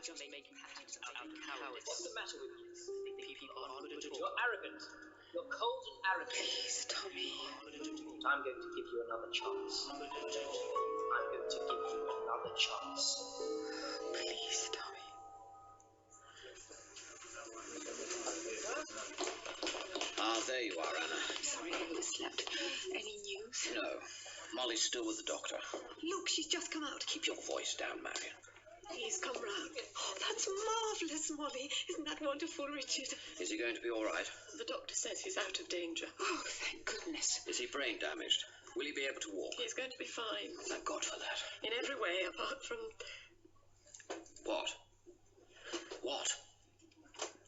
just making patterns out of cowardice. What's the matter with you? People aren't good at all. You're arrogant. You're cold and arrogant. Please, Tommy. I'm going to give you another chance. I'm going to give you another chance. Please, Tommy. Ah, there you are, Anna. I'm sorry I overslept. Any news? No. Molly's still with the doctor. Look, she's just come out. Keep your voice down, Marion. He's come round. Oh, that's marvellous, Molly. Isn't that wonderful, Richard? Is he going to be all right? The doctor says he's out of danger. Oh, thank goodness. Is he brain damaged? Will he be able to walk? He's going to be fine. Thank God for that. In every way, apart from... What? What?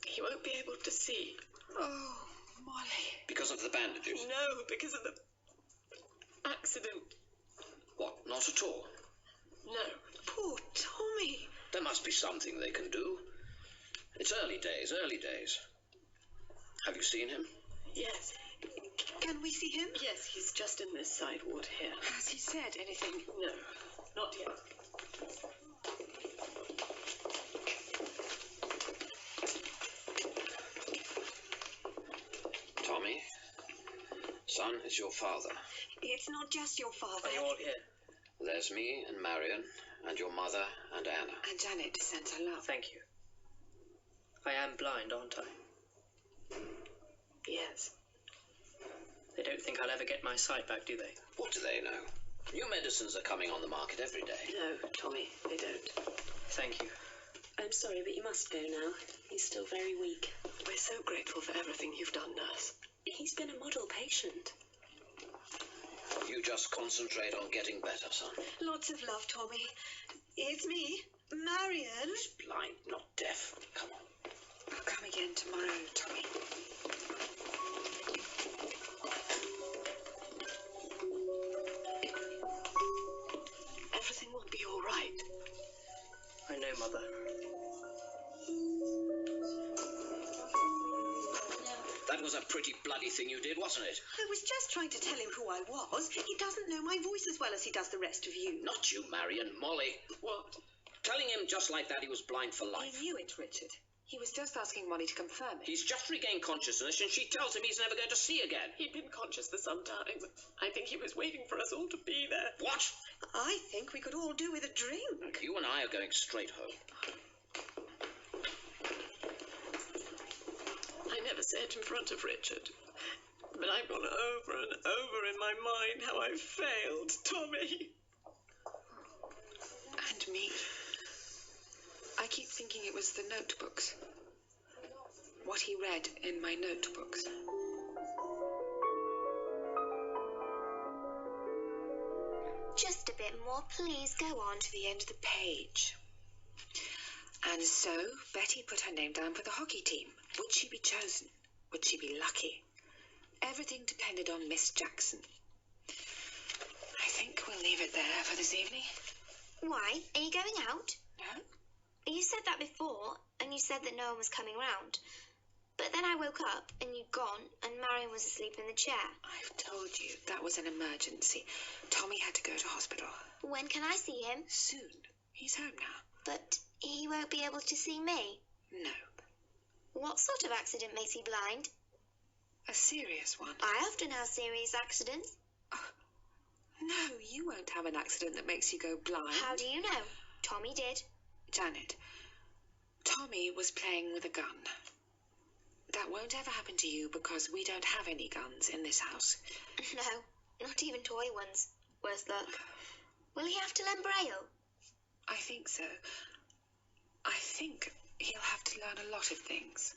He won't be able to see. Oh, Molly. Because of the bandages? No, because of the accident. What, not at all? No. Poor Tommy. There must be something they can do. It's early days, early days. Have you seen him? Yes. Can we see him? Yes, he's just in this side ward here. Has he said anything? No, not yet. Tommy, son, it's your father. It's not just your father. Are you all here? There's me and Marion and your mother and Anna. And Janet sends her love. Thank you. I am blind, aren't I? Yes. They don't think I'll ever get my sight back, do they? What do they know? New medicines are coming on the market every day. No, Tommy, they don't. Thank you. I'm sorry, but you must go now. He's still very weak. We're so grateful for everything you've done, nurse. He's been a model patient. You just concentrate on getting better, son. Lots of love, Tommy. It's me, Marion. He's blind, not deaf. Come on. I'll come again tomorrow, Tommy. Everything will be all right. I know, Mother. That was a pretty bloody thing you did, wasn't it? I was just trying to tell him who I was. He doesn't know my voice as well as he does the rest of you. Not you, Marion. Molly. What? Telling him just like that he was blind for life. He knew it, Richard. He was just asking Molly to confirm it. He's just regained consciousness and she tells him he's never going to see again. He'd been conscious for some time. I think he was waiting for us all to be there. What? I think we could all do with a drink. You and I are going straight home. I never said in front of Richard, but I've gone over and over in my mind how I failed Tommy. And me. I keep thinking it was the notebooks. What he read in my notebooks. Just a bit more, please. Go on. To the end of the page. And so Betty put her name down for the hockey team. Would she be chosen? Would she be lucky? Everything depended on Miss Jackson. I think we'll leave it there for this evening. Why? Are you going out? No? You said that before, and you said that no one was coming round. But then I woke up, and you'd gone, and Marion was asleep in the chair. I've told you that was an emergency. Tommy had to go to hospital. When can I see him? Soon. He's home now. But he won't be able to see me. No. What sort of accident makes you blind? A serious one. I often have serious accidents. Oh, no, you won't have an accident that makes you go blind. How do you know? Tommy did. Janet, Tommy was playing with a gun. That won't ever happen to you because we don't have any guns in this house. No, not even toy ones. Worse luck. Will he have to learn Braille? I think so. I think he'll have to learn a lot of things.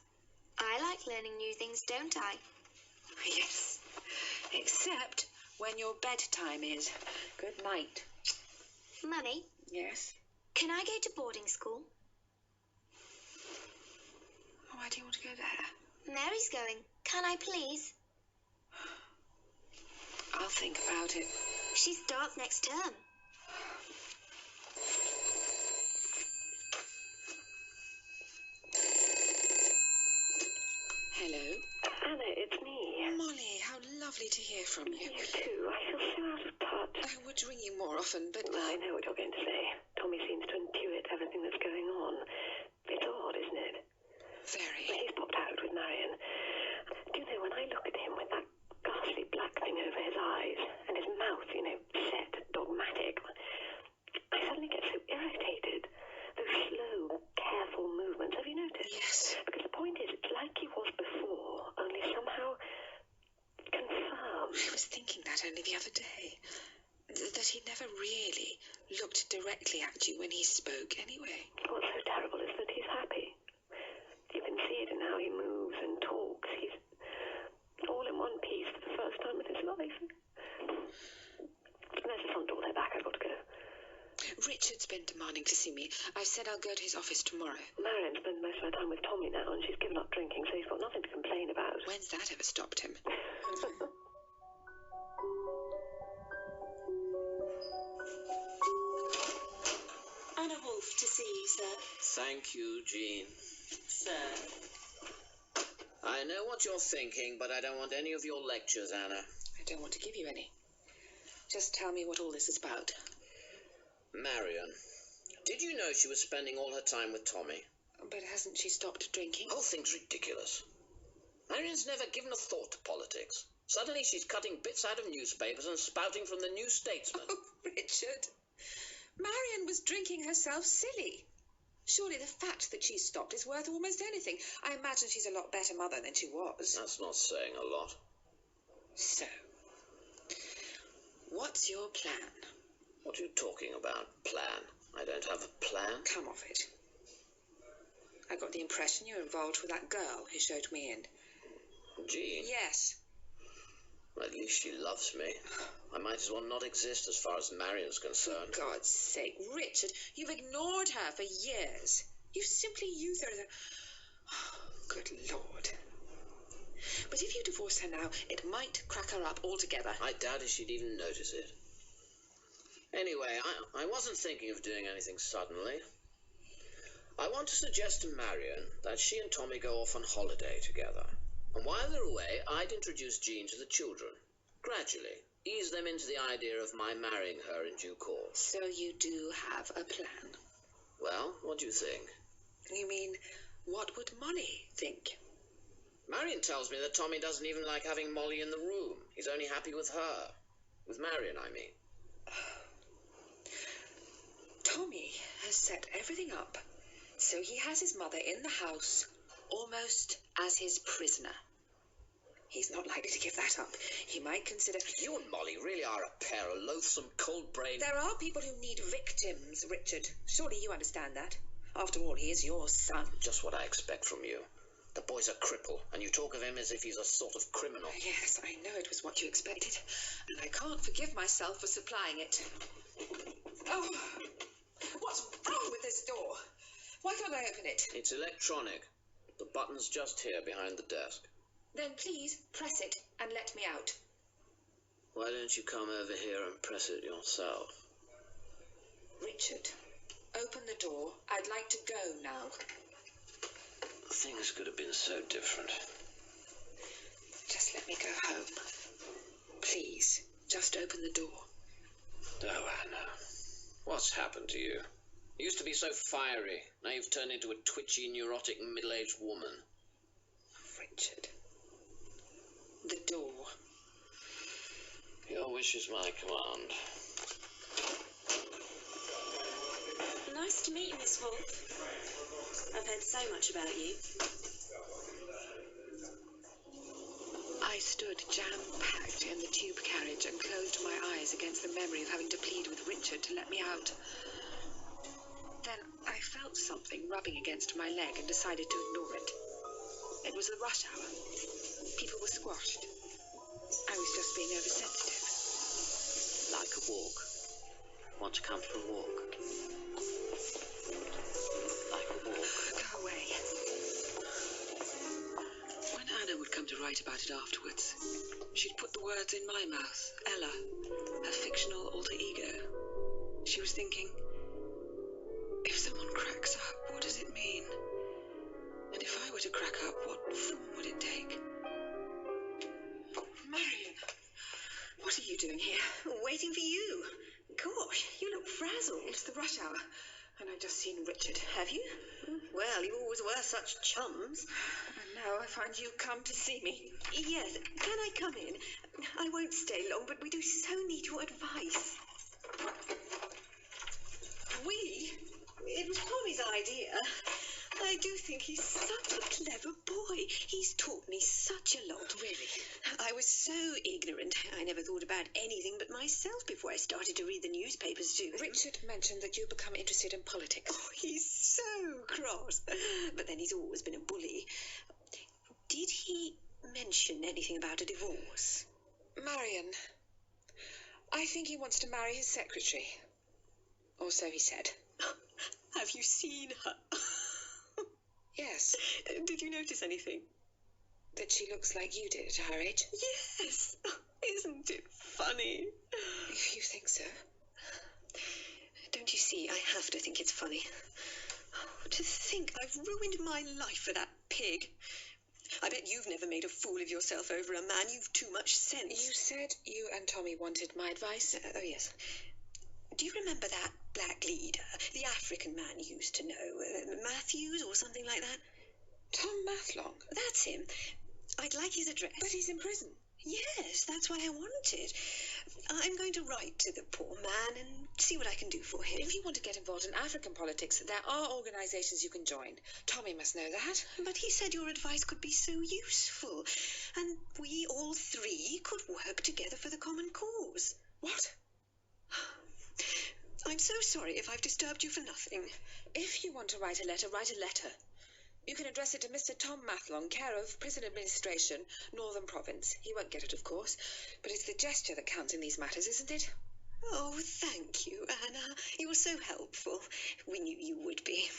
I like learning new things, don't I? Yes, except when your bedtime is. Good night. Mummy, Yes? can I go to boarding school? Why do you want to go there? Mary's going. Can I please? I'll think about it. She starts next term. Hello? Anna, it's me. Molly, how lovely to hear from you. You too. I feel so out of touch. I would ring you more often, but... I know what you're going to say. Tommy seems to intuit everything that's going on. Very. Well, he's popped out with Marion. Do you know, when I look at him with that ghastly black thing over his eyes and his mouth, you know, set, dogmatic, I suddenly get so irritated. Those slow, careful movements, have you noticed? Yes. Because the point is, it's like he was before, only somehow confirmed. I was thinking that only the other day. That he never really looked directly at you when he spoke anyway. What's so terrible is that he's happy. You can see it in how he moves and talks. He's all in one piece for the first time in his life. There's the front door there back. I've got to go. Richard's been demanding to see me. I've said I'll go to his office tomorrow. Marion spends most of her time with Tommy now, and she's given up drinking, so he's got nothing to complain about. When's that ever stopped him? Anna Wolfe to see you, sir. Thank you, Jean. Sir. I know what you're thinking, but I don't want any of your lectures, Anna. I don't want to give you any. Just tell me what all this is about. Marion, did you know she was spending all her time with Tommy? But hasn't she stopped drinking? The whole thing's ridiculous. Marion's never given a thought to politics. Suddenly she's cutting bits out of newspapers and spouting from the New Statesman. Oh, Richard. Marion was drinking herself silly. Surely the fact that she's stopped is worth almost anything. I imagine she's a lot better mother than she was. That's not saying a lot. So, what's your plan? What are you talking about? Plan? I don't have a plan. Come off it. I got the impression you were involved with that girl who showed me in. Jean? Yes. Well, at least she loves me. I might as well not exist as far as Marion's concerned. For God's sake, Richard, you've ignored her for years. You've simply used her as a... Oh, good Lord. But if you divorce her now, it might crack her up altogether. I doubt if she'd even notice it. Anyway, I wasn't thinking of doing anything suddenly. I want to suggest to Marion that she and Tommy go off on holiday together. And while they're away, I'd introduce Jean to the children. Gradually, ease them into the idea of my marrying her in due course. So you do have a plan? Well, what do you think? You mean, what would Molly think? Marion tells me that Tommy doesn't even like having Molly in the room. He's only happy with her. With Marion, I mean. Tommy has set everything up so he has his mother in the house almost as his prisoner. He's not likely to give that up. He might consider... You and Molly really are a pair of loathsome, cold-brained... There are people who need victims, Richard. Surely you understand that. After all, he is your son. Just what I expect from you. The boy's a cripple, and you talk of him as if he's a sort of criminal. Yes, I know it was what you expected, and I can't forgive myself for supplying it. Oh, what's wrong with this door? Why can't I open it? It's electronic. The button's just here behind the desk. Then please press it and let me out. Why don't you come over here and press it yourself? Richard, open the door. I'd like to go now. Things could have been so different. Just let me go home. Please, just open the door. Oh, Anna. What's happened to you? You used to be so fiery. Now you've turned into a twitchy, neurotic, middle-aged woman. Richard. The door. Your wish is my command. Nice to meet you, Miss Wolfe. I've heard so much about you. I stood jam-packed in the tube carriage and closed my eyes against the memory of having to plead with Richard to let me out. Then I felt something rubbing against my leg and decided to ignore it. It was the rush hour. People were squashed. I was just being oversensitive. Like a walk. Want to come for a walk? Like a walk. Go away. When Anna would come to write about it afterwards, she'd put the words in my mouth. Ella, her fictional alter ego. She was thinking, if someone cracks up, what does it mean? And if I were to crack up, what form would it take? Marion, what are you doing here? Waiting for you. Gosh, you look frazzled. It's the rush hour. And I've just seen Richard. Have you? Well, you always were such chums. And now I find you come to see me. Yes, can I come in? I won't stay long, but we do so need your advice. It was Tommy's idea. I do think he's such a clever boy. He's taught me such a lot. Really? I was so ignorant. I never thought about anything but myself before I started to read the newspapers too. Richard mentioned that you become interested in politics. Oh, he's so cross. But then he's always been a bully. Did he mention anything about a divorce? Marion, I think he wants to marry his secretary. Or so he said. Have you seen her? Yes. Did you notice anything? That she looks like you did at her age? Yes. Isn't it funny? You think so? Don't you see, I have to think it's funny. To think I've ruined my life for that pig. I bet you've never made a fool of yourself over a man. You've too much sense. You said you and Tommy wanted my advice? Oh, yes. Do you remember that black leader, the African man you used to know, Matthews or something like that? Tom Mathlong? That's him. I'd like his address. But he's in prison. Yes, that's why I want it. I'm going to write to the poor man and see what I can do for him. If you want to get involved in African politics, there are organisations you can join. Tommy must know that. But he said your advice could be so useful, and we all three could work together for the common cause. What? I'm so sorry if I've disturbed you for nothing. If you want to write a letter, write a letter. You can address it to Mr. Tom Mathlong, care of Prison Administration, Northern Province. He won't get it, of course, but it's the gesture that counts in these matters, isn't it? Oh, thank you, Anna. You were so helpful. We knew you would be.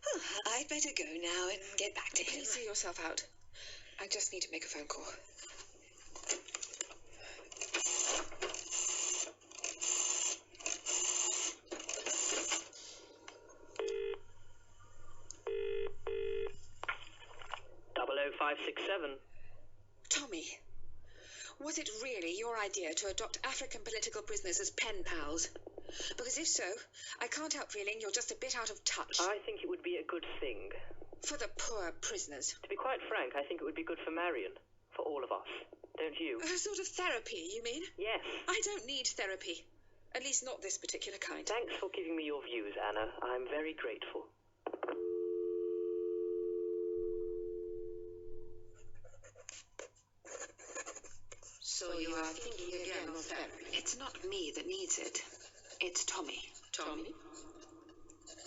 Oh, I'd better go now and get back to him. Please see yourself out. I just need to make a phone call. Tommy, was it really your idea to adopt African political prisoners as pen pals? Because if so, I can't help feeling you're just a bit out of touch. I think it would be a good thing. For the poor prisoners. To be quite frank, I think it would be good for Marion. For all of us. Don't you? A sort of therapy, you mean? Yes. I don't need therapy. At least not this particular kind. Thanks for giving me your views, Anna. I'm very grateful. So you are thinking again of therapy? It's not me that needs it. It's Tommy. Tommy?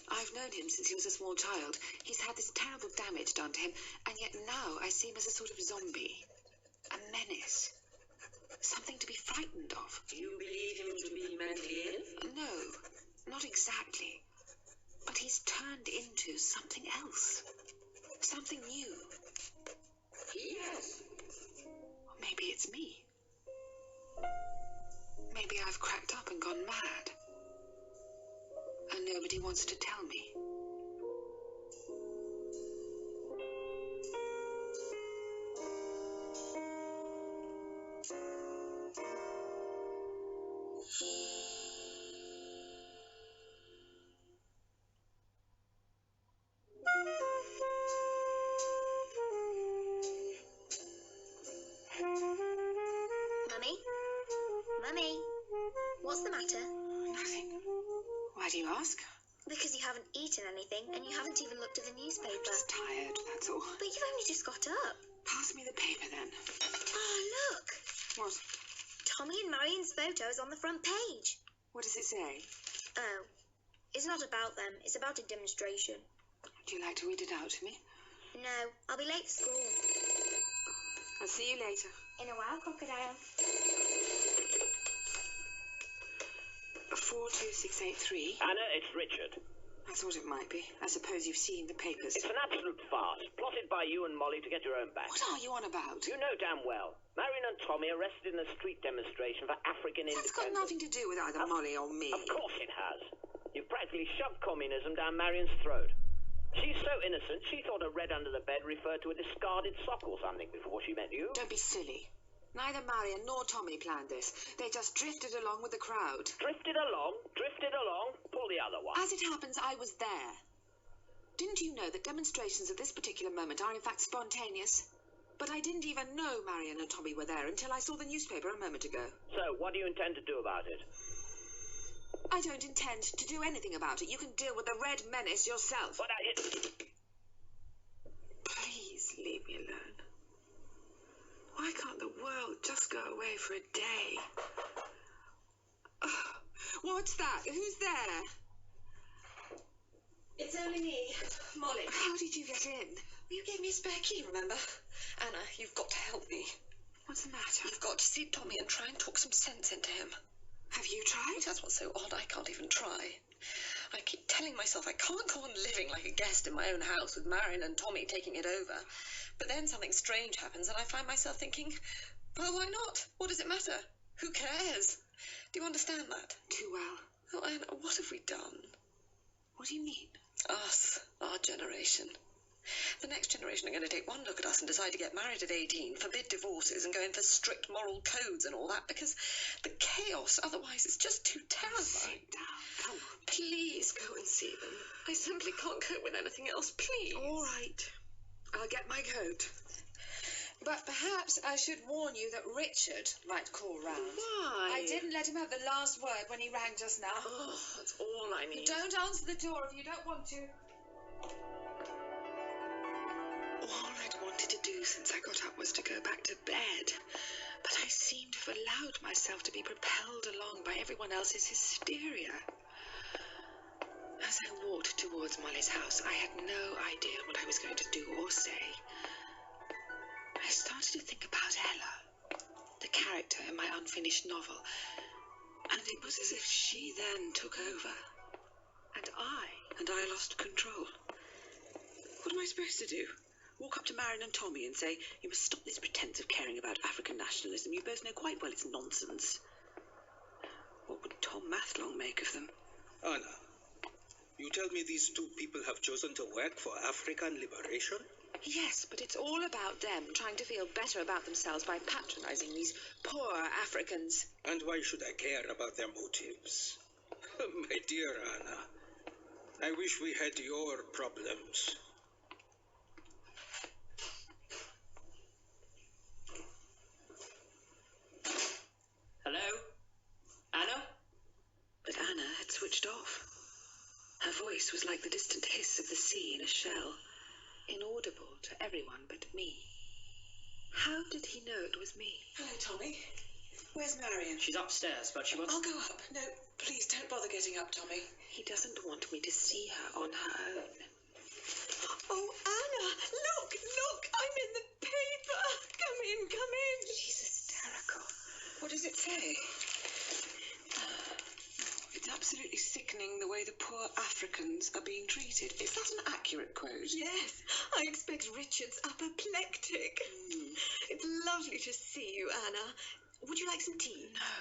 I've known him since he was a small child. He's had this terrible damage done to him, and yet now I see him as a sort of zombie. A menace. Something to be frightened of. You believe him to be mentally ill? No, not exactly. But he's turned into something else. Something new. Yes. Or maybe it's me. Maybe I've cracked up and gone mad. And nobody wants to tell me. Mummy, what's the matter? Nothing. Why do you ask? Because you haven't eaten anything and you haven't even looked at the newspaper. Just tired, that's all. But you've only just got up. Pass me the paper then. Oh, look. What? Tommy and Marion's photo is on the front page. What does it say? Oh, it's not about them. It's about a demonstration. Would you like to read it out to me? No, I'll be late for school. I'll see you later. In a while, Crocodile. 42683. Anna, it's Richard. I thought it might be. I suppose you've seen the papers. It's an absolute farce, plotted by you and Molly to get your own back. What are you on about? You know damn well. Marion and Tommy arrested in a street demonstration for African That's got independence. nothing to do with either Molly or me. Of course it has. You've practically shoved communism down Marion's throat. She's so innocent, she thought a red under the bed referred to a discarded sock or something before she met you. Don't be silly. Neither Marion nor Tommy planned this. They just drifted along with the crowd. Drifted along? Pull the the other one. As it happens, I was there. Didn't you know that demonstrations at this particular moment are in fact spontaneous? But I didn't even know Marion and Tommy were there until I saw the newspaper a moment ago. So, what do you intend to do about it? I don't intend to do anything about it. You can deal with the Red Menace yourself. But Please leave me alone. Why can't the world just go away for a day? Oh, what's that? Who's there? It's only me, Molly. How did you get in? You gave me a spare key, remember? Anna, you've got to help me. What's the matter? You've got to see Tommy and try and talk some sense into him. Have you tried? That's what's so odd. I can't even try. I keep telling myself I can't go on living like a guest in my own house with Marion and Tommy taking it over. But then something strange happens and I find myself thinking, well, why not? What does it matter? Who cares? Do you understand that? Too well. Oh, Anna, what have we done? What do you mean? Us, our generation. The next generation are going to take one look at us and decide to get married at 18, forbid divorces and go in for strict moral codes and all that because the chaos otherwise is just too terrifying. Sit down. Come on. Please go and see them. I simply can't cope with anything else, please. All right. I'll get my coat. But perhaps I should warn you that Richard might call round. Why? I didn't let him have the last word when he rang just now. Oh, that's all I need. Don't answer the door if you don't want to. All I'd wanted to do since I got up was to go back to bed. But I seem to have allowed myself to be propelled along by everyone else's hysteria. As I walked towards Molly's house, I had no idea what I was going to do or say. I started to think about Ella, the character in my unfinished novel, and it was as if she then took over, and I lost control. What am I supposed to do? Walk up to Marion and Tommy and say, you must stop this pretense of caring about African nationalism. You both know quite well it's nonsense. What would Tom Mathlong make of them? Anna, you tell me these two people have chosen to work for African liberation? Yes, but it's all about them trying to feel better about themselves by patronizing these poor Africans. And why should I care about their motives? My dear Anna, I wish we had your problems. Hello? Anna? But Anna had switched off. Her voice was like the distant hiss of the sea in a shell, inaudible to everyone but me. How did he know it was me? Hello, Tommy. Where's Marion? She's upstairs, but she wants... I'll go up. No, please don't bother getting up, Tommy. He doesn't want me to see her on her own. Oh, Anna, look, I'm in the paper. Come in. She's hysterical. What does it say? It's absolutely sickening the way the poor Africans are being treated. Is that an accurate quote? Yes, I expect Richard's apoplectic. It's lovely to see you, Anna. Would you like some tea? No.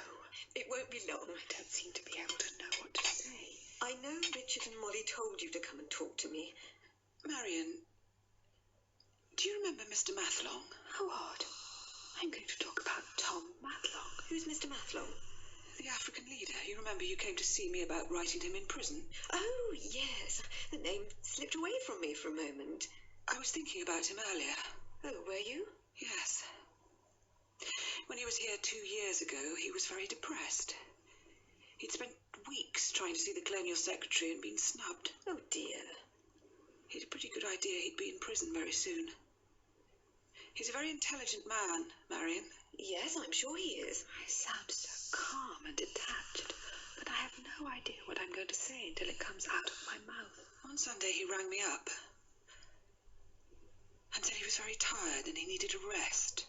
It won't be long. I don't seem to be able to know what to say. I know Richard and Molly told you to come and talk to me. Marion, do you remember Mr. Mathlong? How odd. I'm going to talk about Tom Mathlong. Who's Mr. Mathlong? The African leader. You remember you came to see me about writing him in prison? Oh, yes. The name slipped away from me for a moment. I was thinking about him earlier. Oh, were you? Yes. When he was here 2 years ago, he was very depressed. He'd spent weeks trying to see the colonial secretary and been snubbed. Oh, dear. He'd a pretty good idea he'd be in prison very soon. He's a very intelligent man, Marion. Yes, I'm sure he is. I sound so calm and detached, but I have no idea what I'm going to say until it comes out of my mouth. One Sunday he rang me up and said he was very tired and he needed a rest.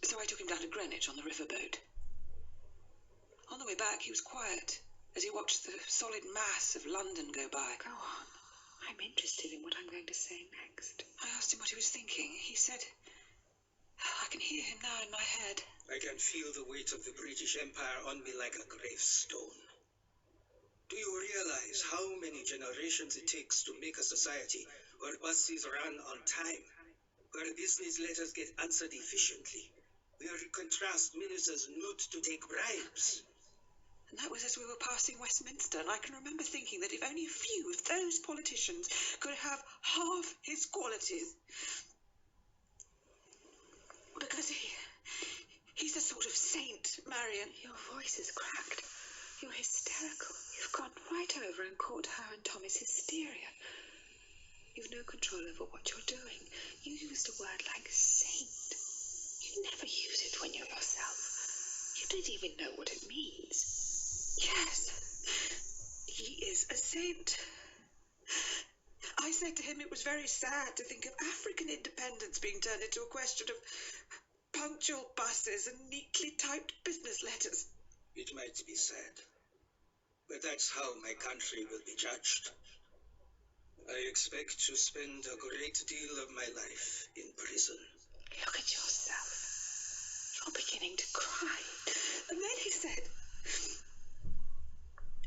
So I took him down to Greenwich on the riverboat. On the way back, he was quiet as he watched the solid mass of London go by. Go on. I'm interested in what I'm going to say next. I asked him what he was thinking. He said, I can hear him now in my head. I can feel the weight of the British Empire on me like a gravestone. Do you realize how many generations it takes to make a society where buses run on time, where business letters get answered efficiently, where contrast ministers note to take bribes? And that was as we were passing Westminster, and I can remember thinking that if only a few of those politicians could have half his qualities. Because he's a sort of saint, Marion. Your voice is cracked. You're hysterical. You've gone right over and caught her and Tommy's hysteria. You've no control over what you're doing. You used a word like saint. You never use it when you're yourself. You don't even know what it means. Yes, he is a saint. I said to him it was very sad to think of African independence being turned into a question of punctual buses and neatly typed business letters. It might be sad, but that's how my country will be judged. I expect to spend a great deal of my life in prison. Look at yourself. You're beginning to cry. And then he said,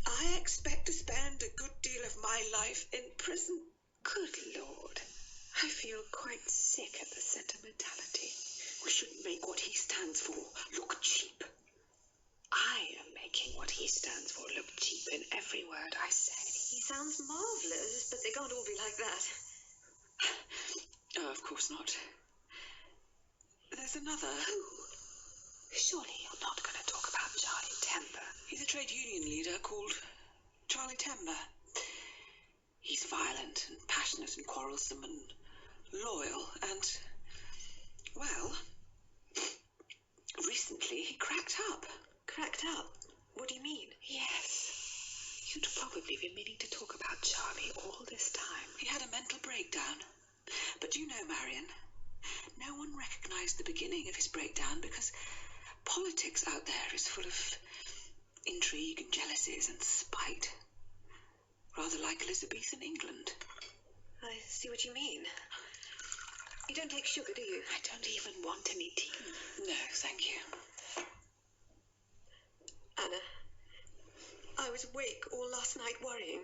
I expect to spend a good deal of my life in prison. Good Lord. I feel quite sick at the sentimentality. We shouldn't make what he stands for look cheap. I am making what he stands for look cheap in every word I say. He sounds marvellous, but they can't all be like that. Oh, of course not. There's another. Who? Surely you're not going to talk about Charlie Temper. He's a trade union leader called Charlie Temper. He's violent and passionate and quarrelsome and loyal and, well, recently he cracked up. Cracked up? What do you mean? Yes. You'd probably be meaning to talk about Charlie all this time. He had a mental breakdown. But you know, Marion, no one recognised the beginning of his breakdown because politics out there is full of intrigue and jealousies and spite. Rather like Elizabethan England. I see what you mean. You don't take sugar, do you? I don't even want any tea. No, thank you. Anna, I was awake all last night worrying.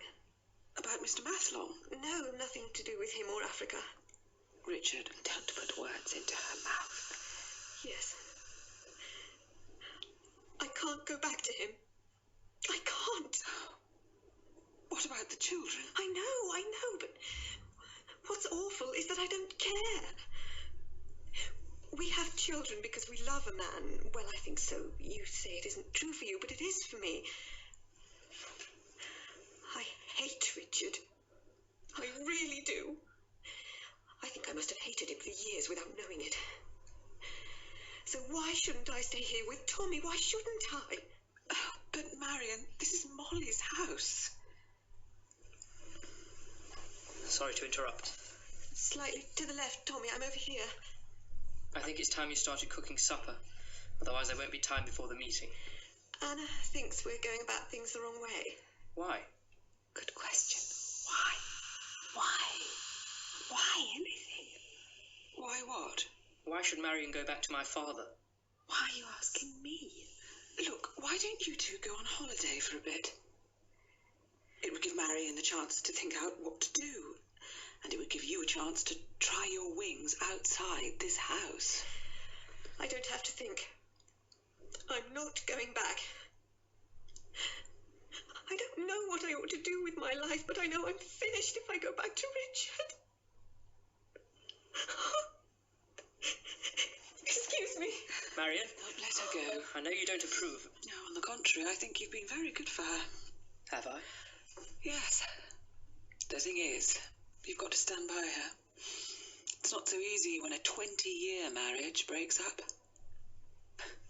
About Mr. Mathlong? No, nothing to do with him or Africa. Richard, don't put words into her mouth. Yes. I can't go back to him. I can't. What about the children? I know, but what's awful is that I don't care. We have children because we love a man. Well, I think so. You say it isn't true for you, but it is for me. I hate Richard. I really do. I think I must have hated him for years without knowing it. So why shouldn't I stay here with Tommy? Why shouldn't I? But, Marion, this is Molly's house. Sorry to interrupt. Slightly to the left, Tommy. I'm over here. I think it's time you started cooking supper. Otherwise there won't be time before the meeting. Anna thinks we're going about things the wrong way. Why? Good question. Why? Why anything? Why what? Why should Marion go back to my father? Why are you asking me? Look, why don't you two go on holiday for a bit? It would give Marion the chance to think out what to do. And it would give you a chance to try your wings outside this house. I don't have to think. I'm not going back. I don't know what I ought to do with my life, but I know I'm finished if I go back to Richard. Excuse me. Marion? Don't let her go. I know you don't approve. No, on the contrary, I think you've been very good for her. Have I? Yes. The thing is, you've got to stand by her. It's not so easy when a 20-year marriage breaks up.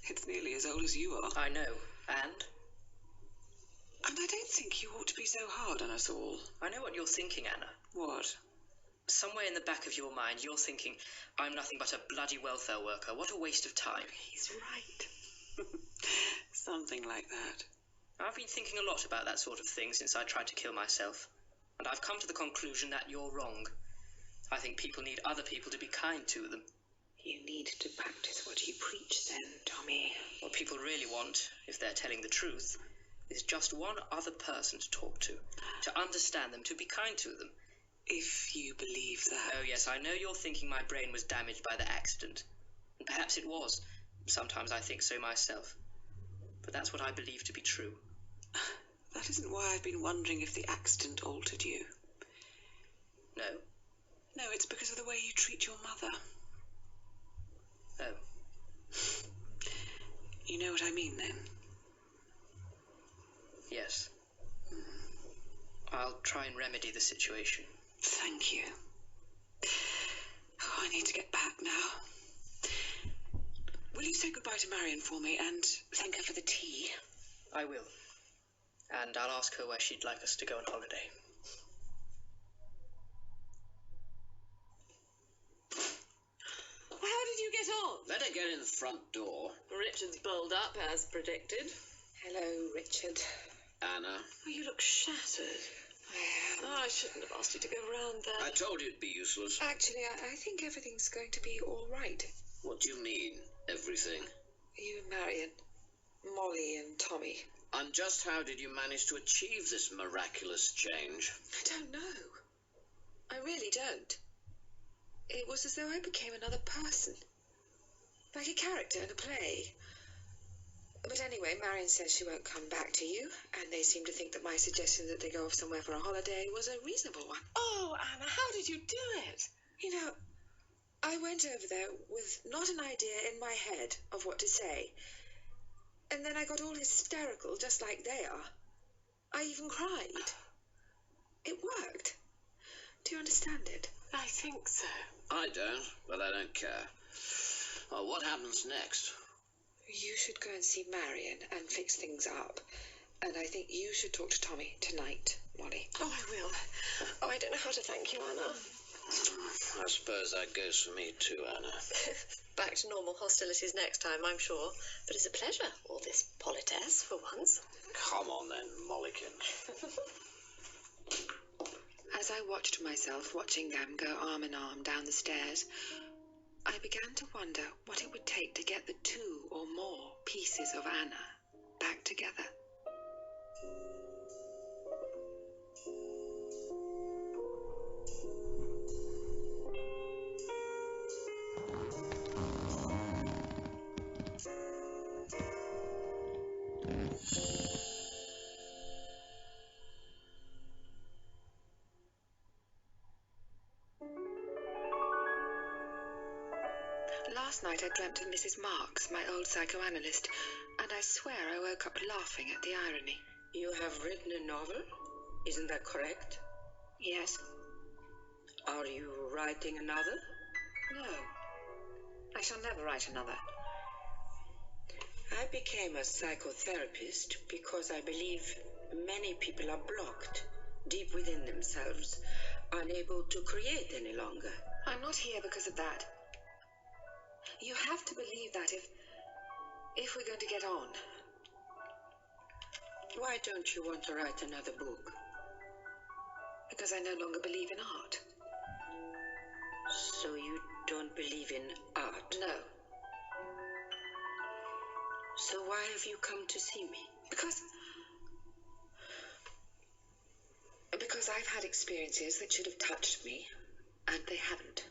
It's nearly as old as you are. I know. And I don't think you ought to be so hard on us all. I know what you're thinking, Anna. What? Somewhere in the back of your mind, you're thinking, I'm nothing but a bloody welfare worker. What a waste of time. He's right. Something like that. I've been thinking a lot about that sort of thing since I tried to kill myself. And I've come to the conclusion that you're wrong. I think people need other people to be kind to them. You need to practice what you preach then, Tommy. What people really want, if they're telling the truth, is just one other person to talk to understand them, to be kind to them. If you believe that. Oh, yes, I know you're thinking my brain was damaged by the accident. And perhaps it was. Sometimes I think so myself. But that's what I believe to be true. That isn't why I've been wondering if the accident altered you. No. No, it's because of the way you treat your mother. Oh. You know what I mean, then? Yes. I'll try and remedy the situation. Thank you. Oh, I need to get back now. Will you say goodbye to Marion for me and thank her for the tea? I will. And I'll ask her where she'd like us to go on holiday. How did you get on? Let her get in the front door. Richard's bowled up, as predicted. Hello, Richard. Anna. Oh, you look shattered. I shouldn't have asked you to go round there. I told you it'd be useless. Actually, I think everything's going to be all right. What do you mean, everything? You and Marion, Molly and Tommy. And just how did you manage to achieve this miraculous change? I don't know. I really don't. It was as though I became another person. Like a character in a play. But anyway, Marion says she won't come back to you, and they seem to think that my suggestion that they go off somewhere for a holiday was a reasonable one. Oh, Anna, how did you do it? You know, I went over there with not an idea in my head of what to say. And then I got all hysterical, just like they are. I even cried. It worked. Do you understand it? I think so. I don't, but I don't care. Well, what happens next? You should go and see Marion and fix things up. And I think you should talk to Tommy tonight, Molly. Oh, I will. Oh, I don't know how to thank you, Anna. I suppose that goes for me too, Anna. Back to normal hostilities next time, I'm sure. But it's a pleasure, all this politesse for once. Come on then, Mollykin. As I watched myself watching them go arm in arm down the stairs, I began to wonder what it would take to get the 2 or more pieces of Anna back together. Last night I dreamt of Mrs. Marks, my old psychoanalyst, and I swear I woke up laughing at the irony. You have written a novel? Isn't that correct? Yes. Are you writing another? No. I shall never write another. I became a psychotherapist because I believe many people are blocked deep within themselves, unable to create any longer. I'm not here because of that. You have to believe that if we're going to get on. Why don't you want to write another book? Because I no longer believe in art. So you don't believe in art? No. So why have you come to see me? Because I've had experiences that should have touched me, and they haven't.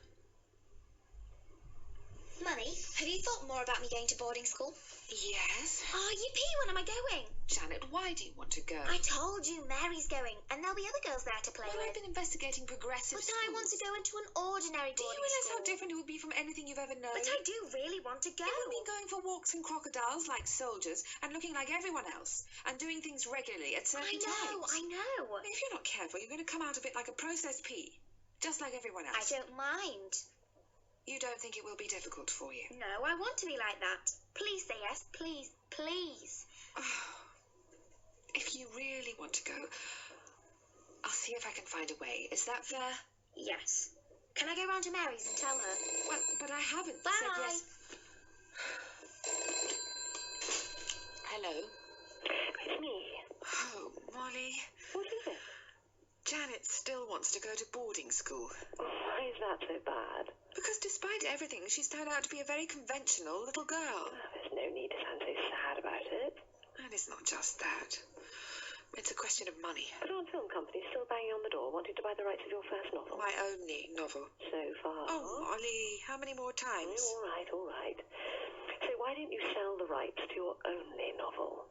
Mummy, have you thought more about me going to boarding school? Yes. Oh, yippee, when am I going? Janet, why do you want to go? I told you Mary's going, and there'll be other girls there to play Well, with. I've been investigating progressive But schools. I want to go into an ordinary Do you boarding realise school. how different it would be from anything you've ever known? But I do really want to go. It would mean going for walks in crocodiles like soldiers and looking like everyone else and doing things regularly at certain times. I know. If you're not careful, you're going to come out of it like a processed pea, just like everyone else. I don't mind. You don't think it will be difficult for you? No, I want to be like that. Please say yes, please, please. If you really want to go, I'll see if I can find a way. Is that fair? Yes. Can I go round to Mary's and tell her? Well, but I haven't Bye. said yes. Hello? It's me. Oh, Molly. What is it? Janet still wants to go to boarding school. Why is that so bad? Because despite everything, she's turned out to be a very conventional little girl. There's no need to sound so sad about it. And it's not just that. It's a question of money. But aren't film companies still banging on the door wanting to buy the rights of your first novel? My only novel. So far. Oh, Molly, how many more times? All right. So why didn't you sell the rights to your only novel?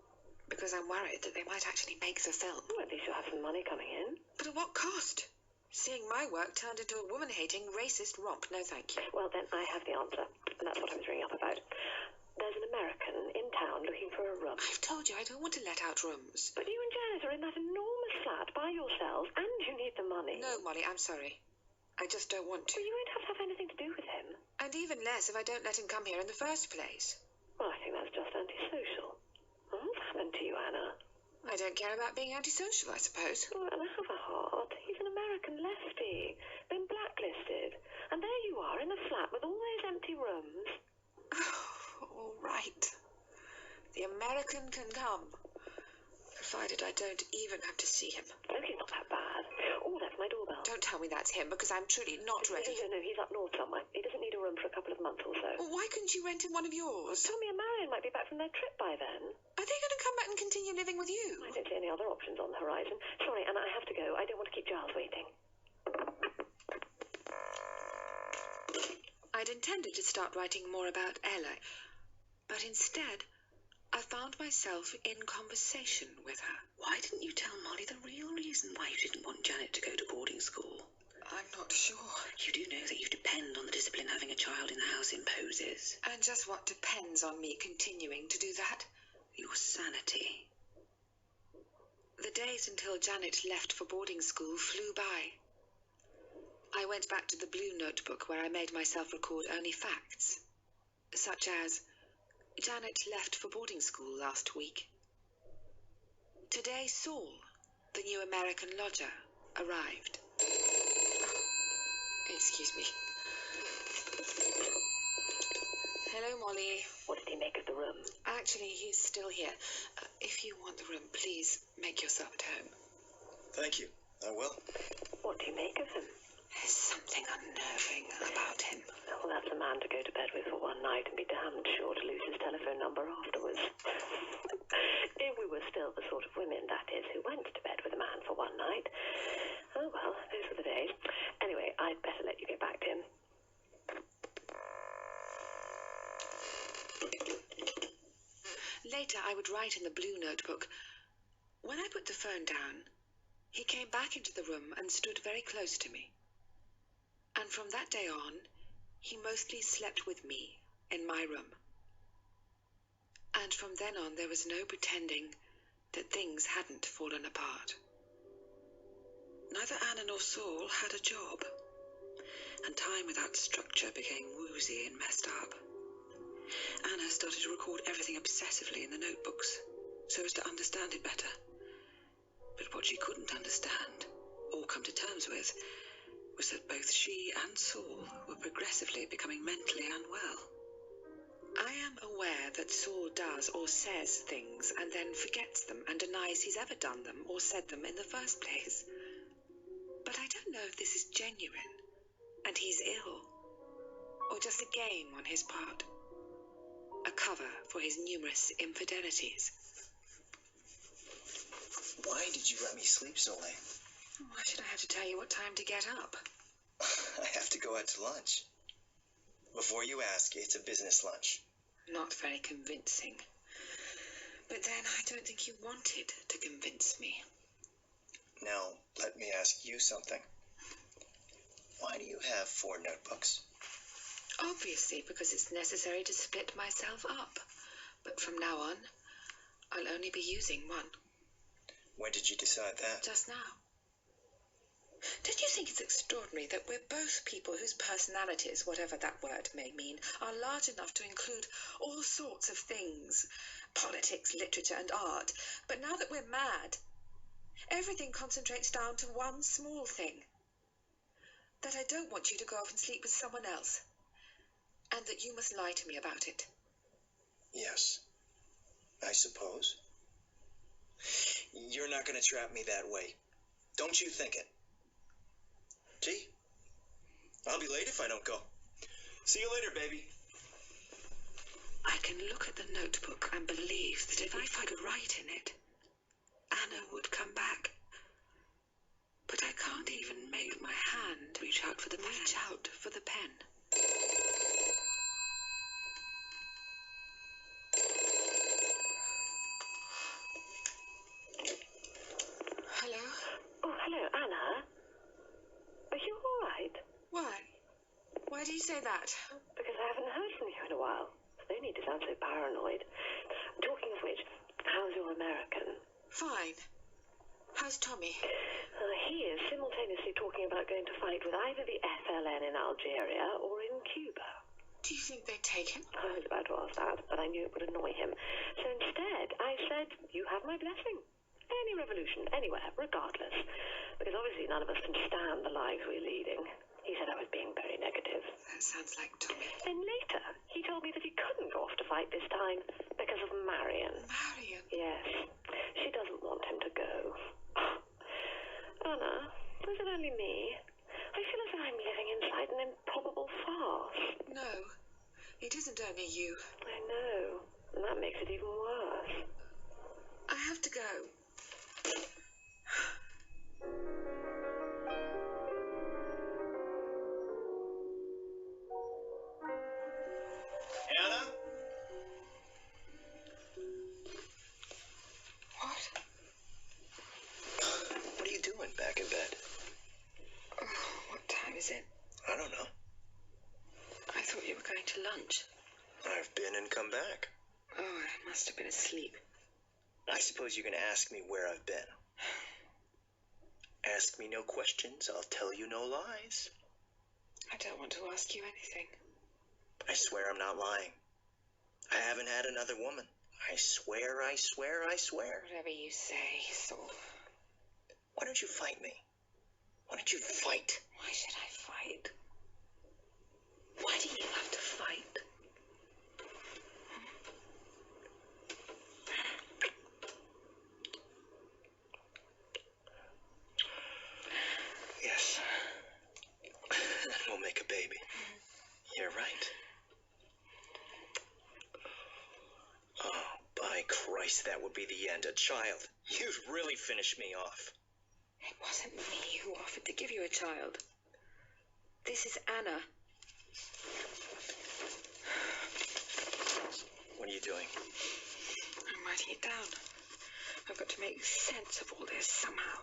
because I'm worried that they might actually make the film. Well, at least you'll have some money coming in. But at what cost? Seeing my work turned into a woman-hating, racist romp. No, thank you. Well, then I have the answer, and that's what I was ringing up about. There's an American in town looking for a room. I've told you I don't want to let out rooms. But you and Janet are in that enormous flat by yourselves, and you need the money. No, Molly, I'm sorry. I just don't want to. Well, you won't have anything to do with him. And even less if I don't let him come here in the first place. Well, I think that's just antisocial. What's happened to you, Anna? I don't care about being antisocial, I suppose. Well, Anna, have a heart. He's an American lefty, been blacklisted. And there you are in a flat with all those empty rooms. All right. The American can come, provided I don't even have to see him. Oh, he's not that bad. Oh, that's my doorbell. Don't tell me that's him, because I'm truly not ready. No, he's up north somewhere. He doesn't need a room for a couple of months or so. Well, why couldn't you rent him one of yours? Tommy and Marion might be back from their trip by then. Are they going to come back and continue living with you? I don't see any other options on the horizon. Sorry, Anna, I have to go. I don't want to keep Giles waiting. I'd intended to start writing more about Ella, but instead I found myself in conversation with her. Why didn't you tell Molly the real reason why you didn't want Janet to go to boarding school? I'm not sure. You do know that you depend on the discipline having a child in the house imposes. And just what depends on me continuing to do that? Your sanity. The days until Janet left for boarding school flew by. I went back to the blue notebook where I made myself record only facts, such as Janet left for boarding school last week. Today Saul, the new American lodger, arrived. Excuse me. Hello, Molly. What did he make of the room? Actually, he's still here. If you want the room, please make yourself at home. Thank you. I will. What do you make of him? There's something unnerving about him. Well, that's a man to go to bed with for one night and be damned sure to lose his telephone number afterwards. If we were still the sort of women, that is, who went to bed with a man for one night. Oh, well, those were the days. Anyway, I'd better let you get back to him. Later, I would write in the blue notebook. When I put the phone down, he came back into the room and stood very close to me. And from that day on, he mostly slept with me in my room. And from then on, there was no pretending that things hadn't fallen apart. Neither Anna nor Saul had a job, and time without structure became woozy and messed up. Anna started to record everything obsessively in the notebooks, so as to understand it better. But what she couldn't understand, or come to terms with, was that both she and Saul were progressively becoming mentally unwell. I am aware that Saul does or says things and then forgets them and denies he's ever done them or said them in the first place. But I don't know if this is genuine, and he's ill, or just a game on his part. A cover for his numerous infidelities. Why did you let me sleep so late? Why should I have to tell you what time to get up? I have to go out to lunch. Before you ask, it's a business lunch. Not very convincing. But then I don't think you wanted to convince me. Now, let me ask you something. Why do you have 4 notebooks? Obviously, because it's necessary to split myself up. But from now on, I'll only be using one. When did you decide that? Just now. Don't you think it's extraordinary that we're both people whose personalities, whatever that word may mean, are large enough to include all sorts of things, politics, literature, and art, but now that we're mad, everything concentrates down to one small thing. That I don't want you to go off and sleep with someone else, and that you must lie to me about it. Yes, I suppose. You're not going to trap me that way. Don't you think it? Gee, I'll be late if I don't go. See you later, baby. I can look at the notebook and believe that if I could write in it, Anna would come back. But I can't even make my hand reach out for the pen. know, Anna, are you all right? Why? Why do you say that? Because I haven't heard from you in a while. No need to sound so paranoid. Talking of which, how's your American? Fine. How's Tommy? He is simultaneously talking about going to fight with either the FLN in Algeria or in Cuba. Do you think they'd take him? I was about to ask that, but I knew it would annoy him. So instead, I said, you have my blessing. Any revolution, anywhere, regardless. Because obviously none of us can stand the lives we're leading. He said I was being very negative. That sounds like Tommy. Then later, he told me that he couldn't go off to fight this time because of Marion. Marion? Yes. She doesn't want him to go. Anna, is it only me? I feel as though I'm living inside an improbable farce. No, it isn't only you. I know, and that makes it even worse. I have to go. Anna? What? What are you doing back in bed? Oh, what time is it? I don't know. I thought you were going to lunch. I've been and come back. Oh, I must have been asleep. I suppose you're going to ask me where I've been. Ask me no questions, I'll tell you no lies. I don't want to ask you anything. I swear I'm not lying. I haven't had another woman. I swear, I swear, I swear. Whatever you say, Saul. Why don't you fight me? Why don't you fight? Why should I fight? Why do you have to fight? Yes. We'll make a baby. You're right. Oh, by Christ, that would be the end. A child. You'd really finish me off. It wasn't me who offered to give you a child. This is Anna. What are you doing? I'm writing it down. I've got to make sense of all this somehow.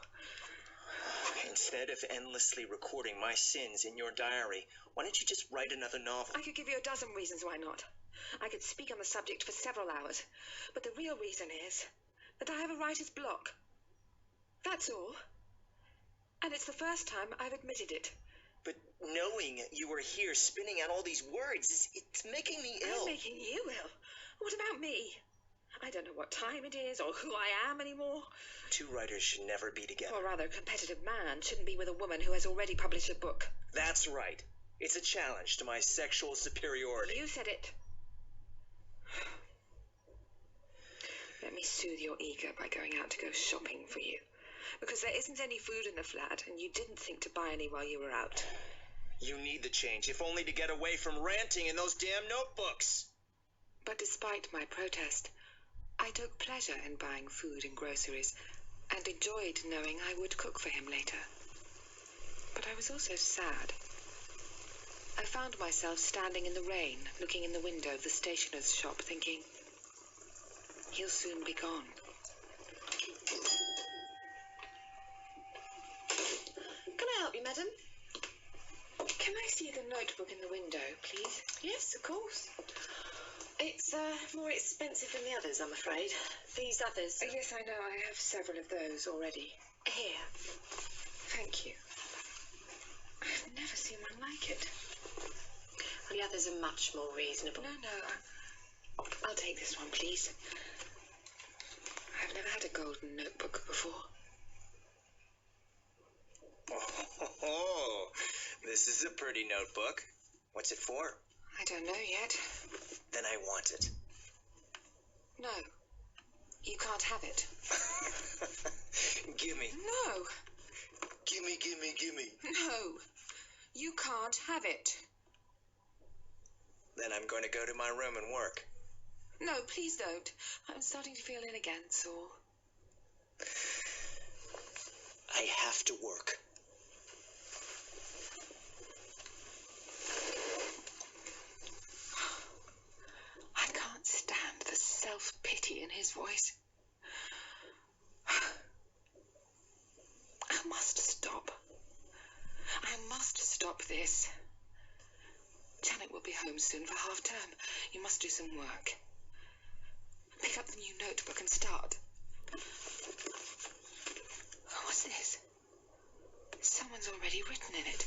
Instead of endlessly recording my sins in your diary, why don't you just write another novel? I could give you a dozen reasons why not. I could speak on the subject for several hours. But the real reason is that I have a writer's block. That's all. And it's the first time I've admitted it. But knowing you were here spinning out all these words, it's making me ill. I'm making you ill. What about me? I don't know what time it is or who I am anymore. Two writers should never be together. Or rather, a competitive man shouldn't be with a woman who has already published a book. That's right. It's a challenge to my sexual superiority. You said it. Let me soothe your ego by going out to go shopping for you. Because there isn't any food in the flat, and you didn't think to buy any while you were out. You need the change, if only to get away from ranting in those damn notebooks. But despite my protest, I took pleasure in buying food and groceries, and enjoyed knowing I would cook for him later. But I was also sad. I found myself standing in the rain, looking in the window of the stationer's shop, thinking, he'll soon be gone. Can I help you, madam? Can I see the notebook in the window, please? Yes, of course. It's more expensive than the others, I'm afraid. These others... Yes, I know. I have several of those already. Here. Thank you. I've never seen one like it. The others are much more reasonable. No. I'll take this one, please. I've never had a golden notebook before. Oh, this is a pretty notebook. What's it for? I don't know yet. Then I want it. No. You can't have it. Gimme. No. Gimme, gimme, gimme. No. You can't have it. Then I'm going to go to my room and work. No, please don't. I'm starting to feel in again, Saul. I have to work. I can't stand the self-pity in his voice. I must stop. stop this. Janet will be home soon for half term. You must do some work. Pick up the new notebook and start. What's this? Someone's already written in it.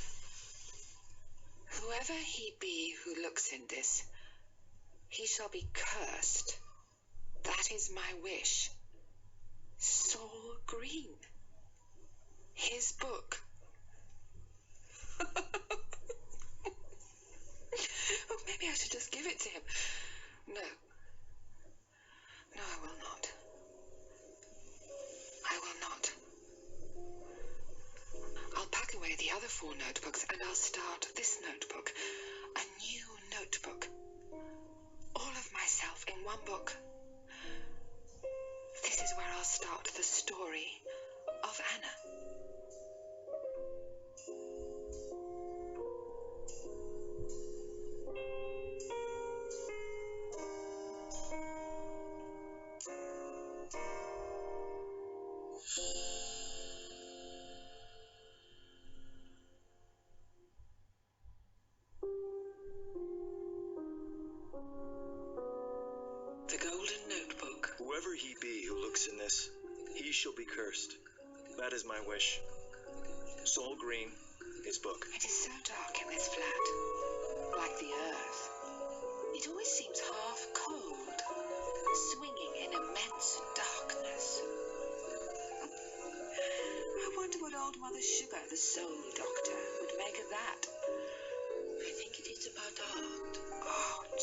Whoever he be who looks in this, he shall be cursed. That is my wish. Saul Green. His book. Oh, maybe I should just give it to him. No. No, I will not. I will not. I'll pack away the other 4 notebooks and I'll start this notebook. A new notebook. All of myself in one book. This is where I'll start the story of Anna. The Golden Notebook. Whoever he be who looks in this, he shall be cursed. That is my wish. Saul Green, his book. It is so dark in this flat, like the earth. It always seems half cold, swinging in immense darkness. I wonder what old Mother Sugar, the soul doctor, would make of that. I think it is about art. Art.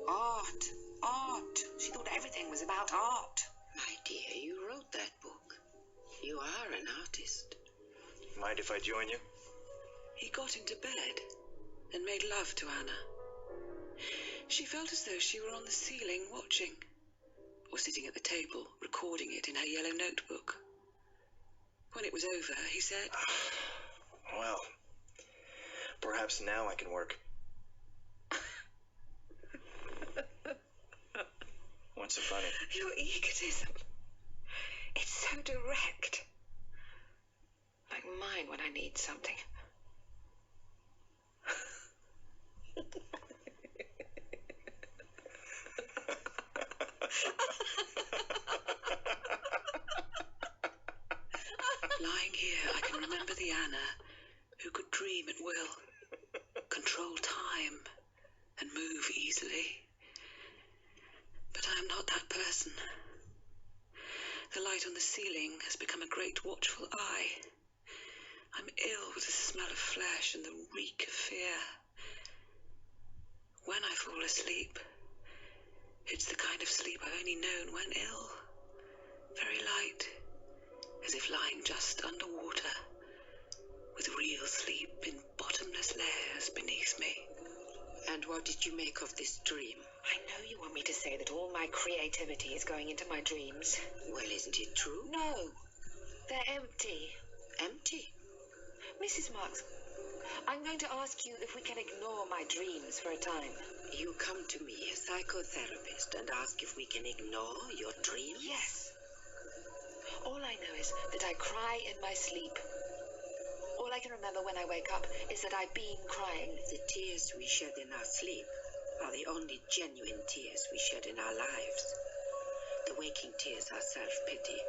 Art. Art. She thought everything was about art. My dear, you wrote that book. You are an artist. Mind if I join you? He got into bed and made love to Anna. She felt as though she were on the ceiling watching, or sitting at the table recording it in her yellow notebook. When it was over, he said, Well, perhaps now I can work. What's so funny? Your egotism. It's so direct. Like mine when I need something. Lying here, I can remember the Anna who could dream at will, control time, and move easily. But I am not that person. The light on the ceiling has become a great watchful eye. I'm ill with the smell of flesh and the reek of fear. When I fall asleep, it's the kind of sleep I've only known when ill. Very light, as if lying just underwater, with real sleep in bottomless layers beneath me. And what did you make of this dream? I know you want me to say that all my creativity is going into my dreams. Well, isn't it true? No, they're empty. Empty? Mrs. Marks, I'm going to ask you if we can ignore my dreams for a time. You come to me, a psychotherapist, and ask if we can ignore your dreams? Yes. All I know is that I cry in my sleep. All I can remember when I wake up is that I've been crying. The tears we shed in our sleep are the only genuine tears we shed in our lives. The waking tears are self-pity.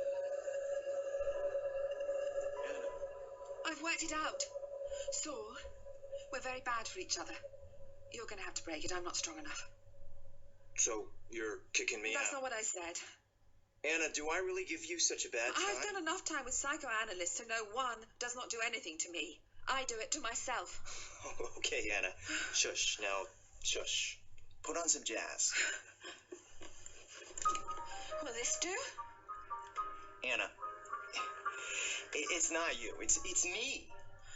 I've worked it out. Saul, we're very bad for each other. You're going to have to break it. I'm not strong enough. So, you're kicking me out? That's not what I said. Anna, do I really give you such a bad time? I've done enough time with psychoanalysts to know one does not do anything to me. I do it to myself. Oh, okay, Anna. Shush. Now, shush. Put on some jazz. Will this do? Anna, it's not you. It's me.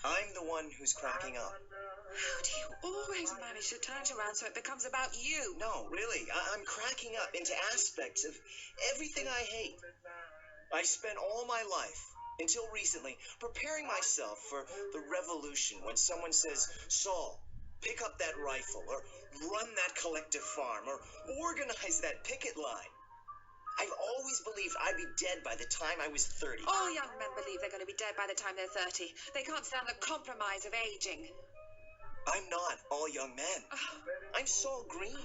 I'm the one who's cracking up. How do you always manage to turn it around so it becomes about you? No, really. I'm cracking up into aspects of everything I hate. I spent all my life, until recently, preparing myself for the revolution when someone says, Saul, pick up that rifle, or run that collective farm, or organize that picket line. I've always believed I'd be dead by the time I was 30. All young men believe they're going to be dead by the time they're 30. They can't stand the compromise of aging. I'm not all young men. I'm Saul Green.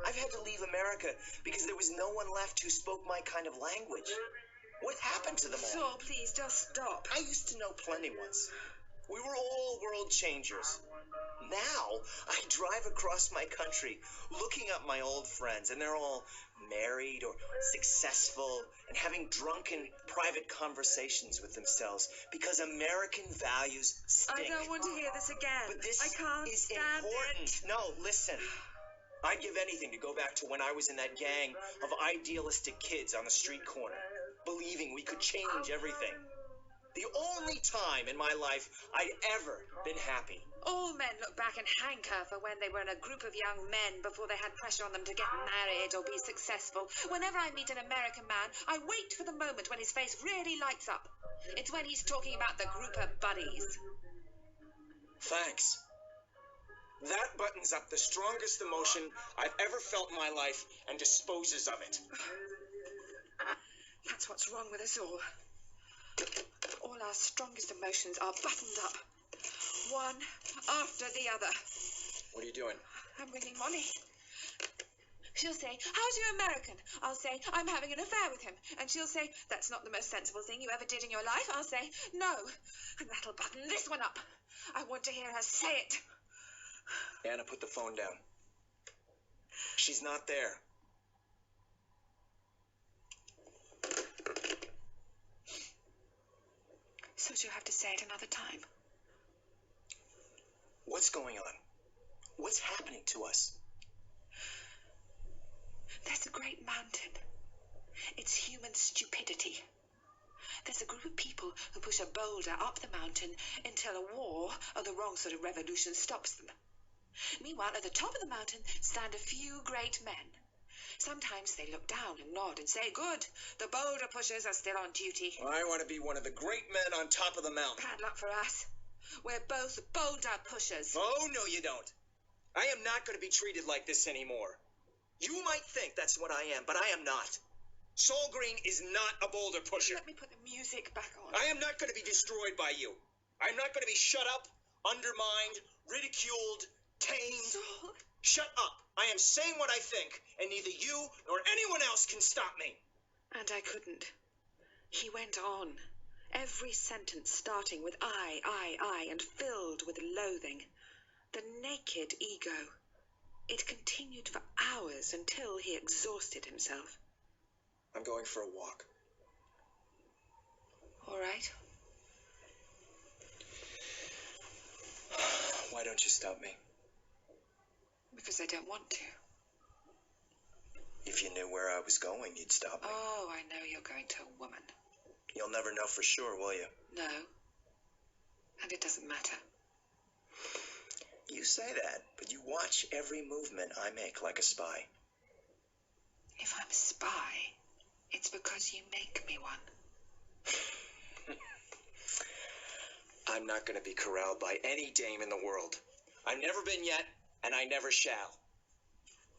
I've had to leave America because there was no one left who spoke my kind of language. What happened to them all? Saul, please, just stop. I used to know plenty once. We were all world changers. Now, I drive across my country looking up my old friends, and they're all married or successful and having drunken private conversations with themselves because American values stink. I don't want to hear this again. But this I can't is stand important. it. No, listen. I'd give anything to go back to when I was in that gang of idealistic kids on the street corner, believing we could change everything. The only time in my life I'd ever been happy. All men look back and hanker for when they were in a group of young men before they had pressure on them to get married or be successful. Whenever I meet an American man, I wait for the moment when his face really lights up. It's when he's talking about the group of buddies. Thanks. That buttons up the strongest emotion I've ever felt in my life and disposes of it. That's what's wrong with us all. All our strongest emotions are buttoned up, one after the other. What are you doing? I'm bringing Molly. She'll say, how's your American? I'll say, I'm having an affair with him. And she'll say, that's not the most sensible thing you ever did in your life. I'll say, no. And that'll button this one up. I want to hear her say it. Anna, put the phone down. She's not there. So she'll have to say it another time. What's going on? What's happening to us? There's a great mountain. It's human stupidity. There's a group of people who push a boulder up the mountain until a war or the wrong sort of revolution stops them. Meanwhile, at the top of the mountain stand a few great men. Sometimes they look down and nod and say, good, the boulder pushers are still on duty. I want to be one of the great men on top of the mountain. Bad luck for us. We're both boulder pushers. Oh, no, you don't. I am not going to be treated like this anymore. You might think that's what I am, but I am not. Saul Green is not a boulder pusher. Let me put the music back on. I am not going to be destroyed by you. I'm not going to be shut up, undermined, ridiculed, tamed. Saul. Shut up. I am saying what I think, and neither you nor anyone else can stop me. And I couldn't. He went on, every sentence starting with I, and filled with loathing. The naked ego. It continued for hours until he exhausted himself. I'm going for a walk. All right. Why don't you stop me? Because I don't want to. If you knew where I was going, you'd stop me. Oh, I know you're going to a woman. You'll never know for sure, will you? No. And it doesn't matter. You say that, but you watch every movement I make like a spy. If I'm a spy, it's because you make me one. I'm not going to be corralled by any dame in the world. I've never been yet, and I never shall.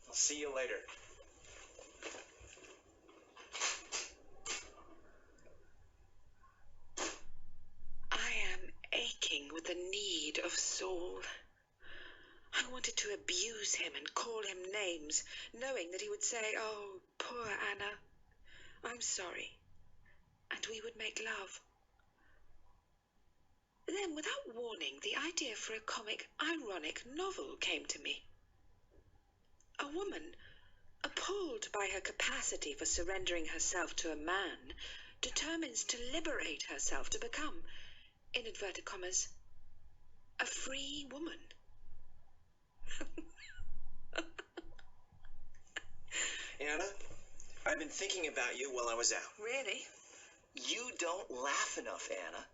I'll see you later. I am aching with the need of Saul. I wanted to abuse him and call him names, knowing that he would say, oh, poor Anna, I'm sorry, and we would make love. Then, without warning, the idea for a comic, ironic novel came to me. A woman, appalled by her capacity for surrendering herself to a man, determines to liberate herself to become, in inverted commas, a free woman. Anna, I've been thinking about you while I was out. Really? You don't laugh enough, Anna.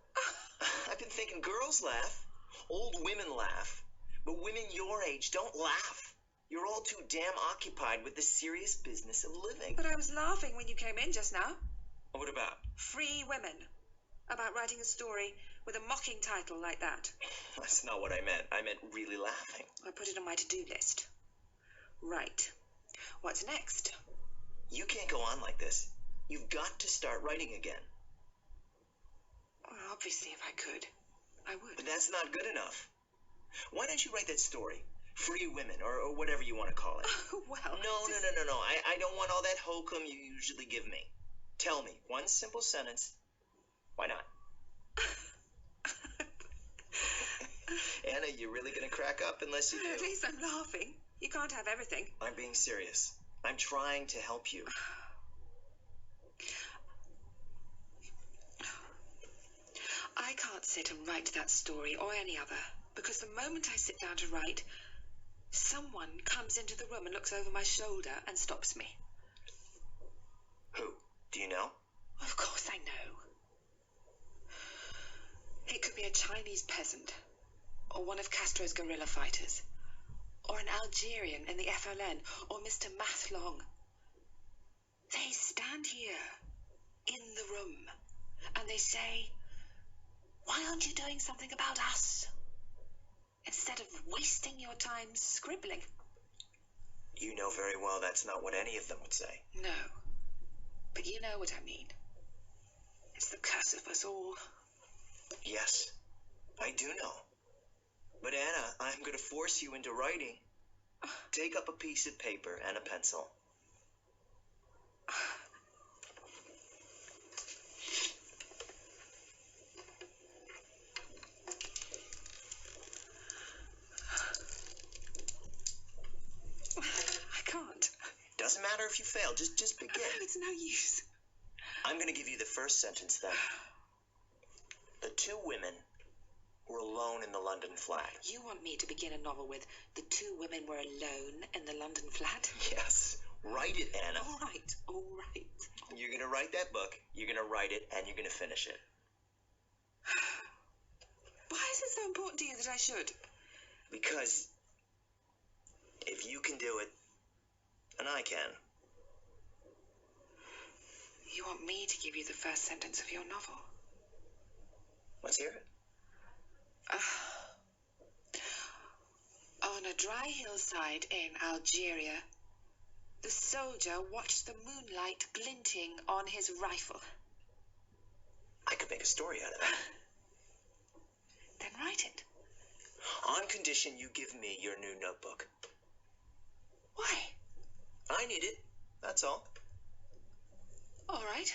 I've been thinking girls laugh, old women laugh, but women your age don't laugh. You're all too damn occupied with the serious business of living. But I was laughing when you came in just now. What about? Free Women. About writing a story with a mocking title like that. That's not what I meant. I meant really laughing. I put it on my to-do list. Right. What's next? You can't go on like this. You've got to start writing again. Well, obviously, if I could, I would. But that's not good enough. Why don't you write that story? Free Women, or whatever you want to call it. Oh, well... No. I don't want all that hokum you usually give me. Tell me, one simple sentence. Why not? Anna, you're really going to crack up unless you do. At least I'm laughing. You can't have everything. I'm being serious. I'm trying to help you. I can't sit and write that story or any other, because the moment I sit down to write, someone comes into the room and looks over my shoulder and stops me. Who? Do you know? Of course I know. It could be a Chinese peasant, or one of Castro's guerrilla fighters, or an Algerian in the FLN, or Mr. Mathlong. They stand here, in the room, and they say, "Why aren't you doing something about us? Instead of wasting your time scribbling." You know very well that's not what any of them would say. No, but you know what I mean. It's the curse of us all. Yes, I do know. But Anna, I'm going to force you into writing. Take up a piece of paper and a pencil. I can't. Doesn't matter if you fail. Just begin. It's no use. I'm going to give you the first sentence then. The two women were alone in the London flat. You want me to begin a novel with "the two women were alone in the London flat"? Yes. Write it, Anna. All right. You're going to write that book, you're going to write it, and you're going to finish it. Why is it so important to you that I should? Because if you can do it, and I can. You want me to give you the first sentence of your novel? Let's hear it. On a dry hillside in Algeria, the soldier watched the moonlight glinting on his rifle. I could make a story out of that. Then write it. On condition you give me your new notebook. Why? I need it, that's all. All right.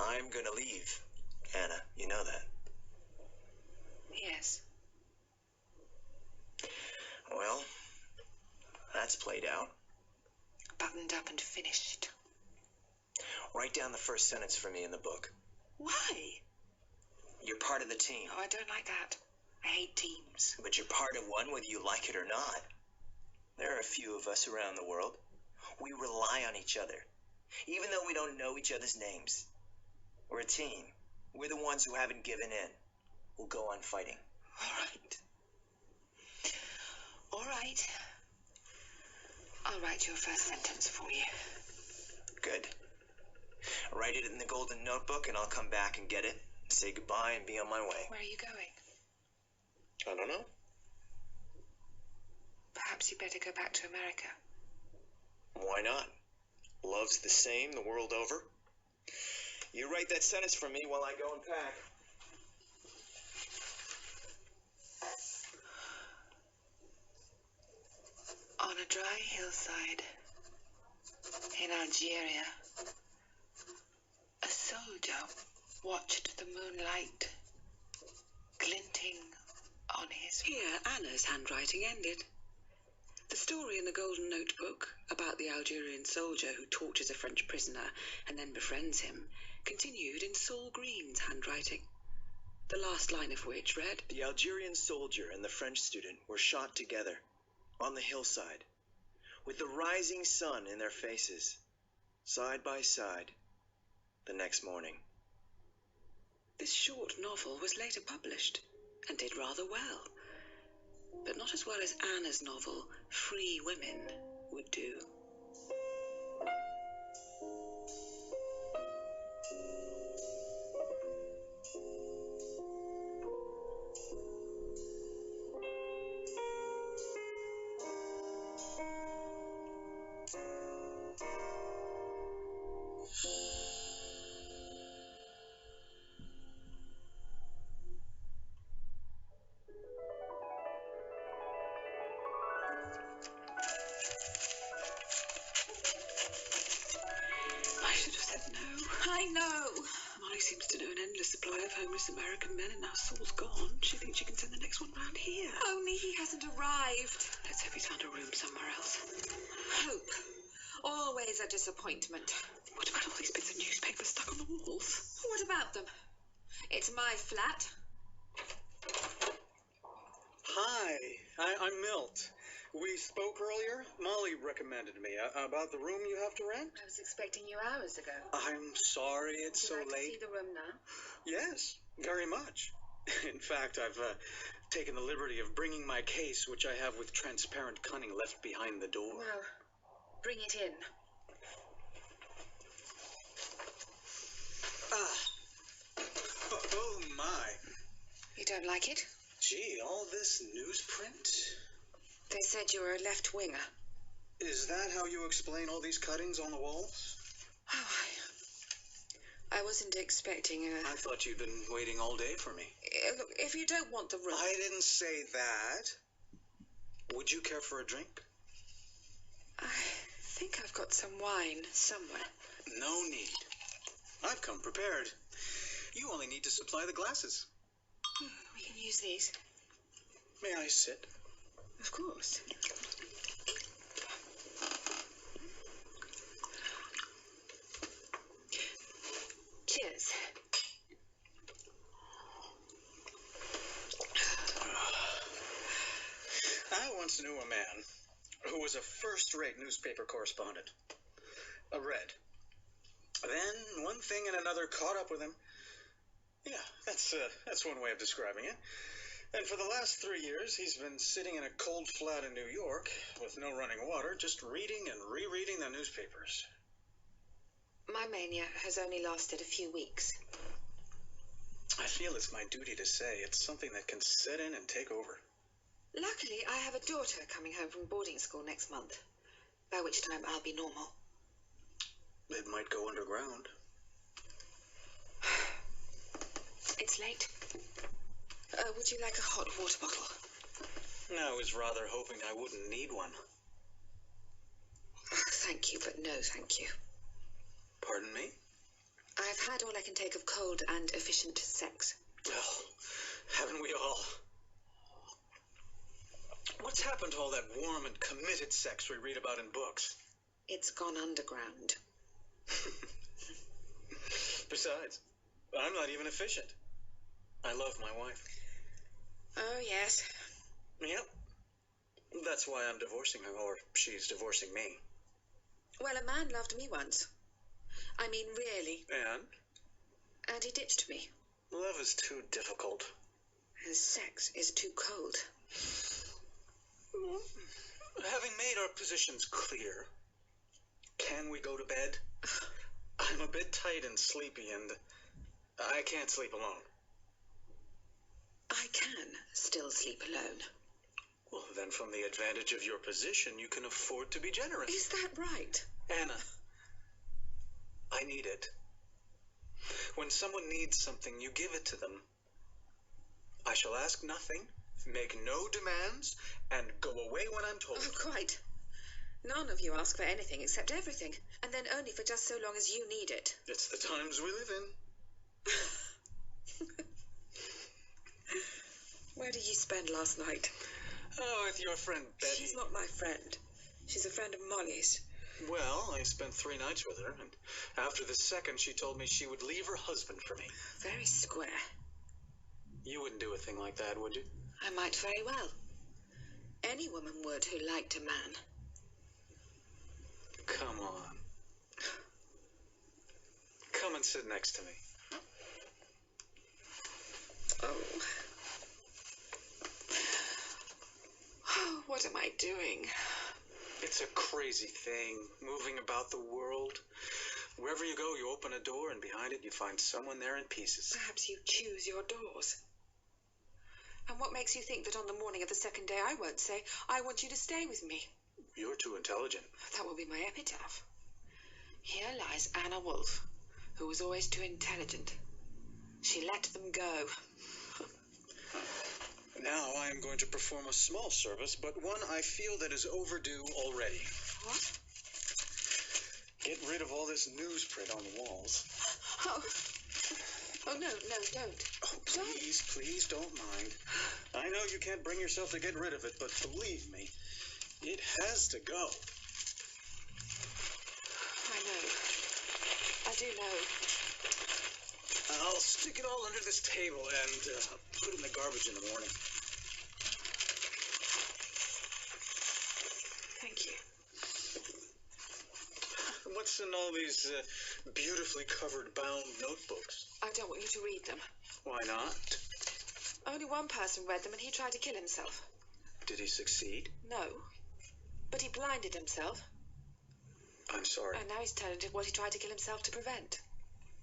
I'm gonna leave, Anna. You know that. Yes. Well, that's played out. Buttoned up and finished. Write down the first sentence for me in the book. Why? You're part of the team. Oh, I don't like that. I hate teams. But you're part of one whether you like it or not. There are a few of us around the world. We rely on each other, even though we don't know each other's names. We're a team. We're the ones who haven't given in. We'll go on fighting. All right. I'll write your first sentence for you. Good. Write it in the golden notebook and I'll come back and get it, say goodbye and be on my way. Where are you going? I don't know. Perhaps you better go back to America. Why not? Love's the same the world over. You write that sentence for me while I go and pack. On a dry hillside in Algeria, a soldier watched the moonlight glinting on his... Here, Anna's handwriting ended. The story in the Golden Notebook about the Algerian soldier who tortures a French prisoner and then befriends him continued in Saul Green's handwriting, the last line of which read, The Algerian soldier and the French student were shot together on the hillside with the rising sun in their faces, side by side, the next morning. This short novel was later published and did rather well, but not as well as Anna's novel, Free Women, would do. seems to know an endless supply of homeless American men, and now Saul's gone. She thinks she can send the next one round here. Only he hasn't arrived. Let's hope he's found a room somewhere else. Hope. Always a disappointment. What about all these bits of newspaper stuck on the walls? What about them? It's my flat. Hi, I'm Milt. We spoke earlier. Molly recommended me about the room you have to rent. I was expecting you hours ago. I'm sorry it's so Would you like late. to see the room now? Yes, very much. In fact, I've taken the liberty of bringing my case, which I have with transparent cunning left behind the door. Well, bring it in. Oh, my. You don't like it? Gee, all this newsprint? They said you were a left-winger. Is that how you explain all these cuttings on the walls? Oh, I wasn't expecting I thought you'd been waiting all day for me. Look, if you don't want the room... I didn't say that. Would you care for a drink? I think I've got some wine somewhere. No need. I've come prepared. You only need to supply the glasses. We can use these. May I sit? Of course. Cheers. I once knew a man who was a first-rate newspaper correspondent. A red. Then one thing and another caught up with him. Yeah, that's one way of describing it. And for the last 3 years, he's been sitting in a cold flat in New York with no running water, just reading and rereading the newspapers. My mania has only lasted a few weeks. I feel it's my duty to say it's something that can set in and take over. Luckily, I have a daughter coming home from boarding school next month, by which time I'll be normal. It might go underground. It's late. Would you like a hot water bottle? I was rather hoping I wouldn't need one. Thank you, but no thank you. Pardon me? I've had all I can take of cold and efficient sex. Oh, haven't we all? What's happened to all that warm and committed sex we read about in books? It's gone underground. Besides, I'm not even efficient. I love my wife. Oh, yes. Yep. That's why I'm divorcing her, or she's divorcing me. Well, a man loved me once. I mean, really. And he ditched me. Love is too difficult. And sex is too cold. Having made our positions clear, can we go to bed? I'm a bit tight and sleepy, and I can't sleep alone. I can still sleep alone. Well, then from the advantage of your position, you can afford to be generous. Is that right? Anna, I need it. When someone needs something, you give it to them. I shall ask nothing, make no demands, and go away when I'm told. Oh, quite. None of you ask for anything except everything, and then only for just so long as you need it. It's the times we live in. Where did you spend last night? Oh, with your friend Betty. She's not my friend. She's a friend of Molly's. Well, I spent 3 nights with her, and after the second, she told me she would leave her husband for me. Very square. You wouldn't do a thing like that, would you? I might very well. Any woman would who liked a man. Come on. Come and sit next to me. Oh, what am I doing? It's a crazy thing, moving about the world. Wherever you go, you open a door, and behind it you find someone there in pieces. Perhaps you choose your doors. And what makes you think that on the morning of the second day I won't say, I want you to stay with me? You're too intelligent. That will be my epitaph. Here lies Anna Wolf, who was always too intelligent. She let them go. Now I am going to perform a small service, but one I feel that is overdue already. What? Get rid of all this newsprint on the walls. Oh. Oh, no, don't. Oh, please don't mind. I know you can't bring yourself to get rid of it, but believe me, it has to go. I know. I do know. I'll stick it all under this table and put it in the garbage in the morning. Thank you. What's in all these beautifully covered bound notebooks? I don't want you to read them. Why not? Only one person read them and he tried to kill himself. Did he succeed? No. But he blinded himself. I'm sorry. And now he's turned into what he tried to kill himself to prevent.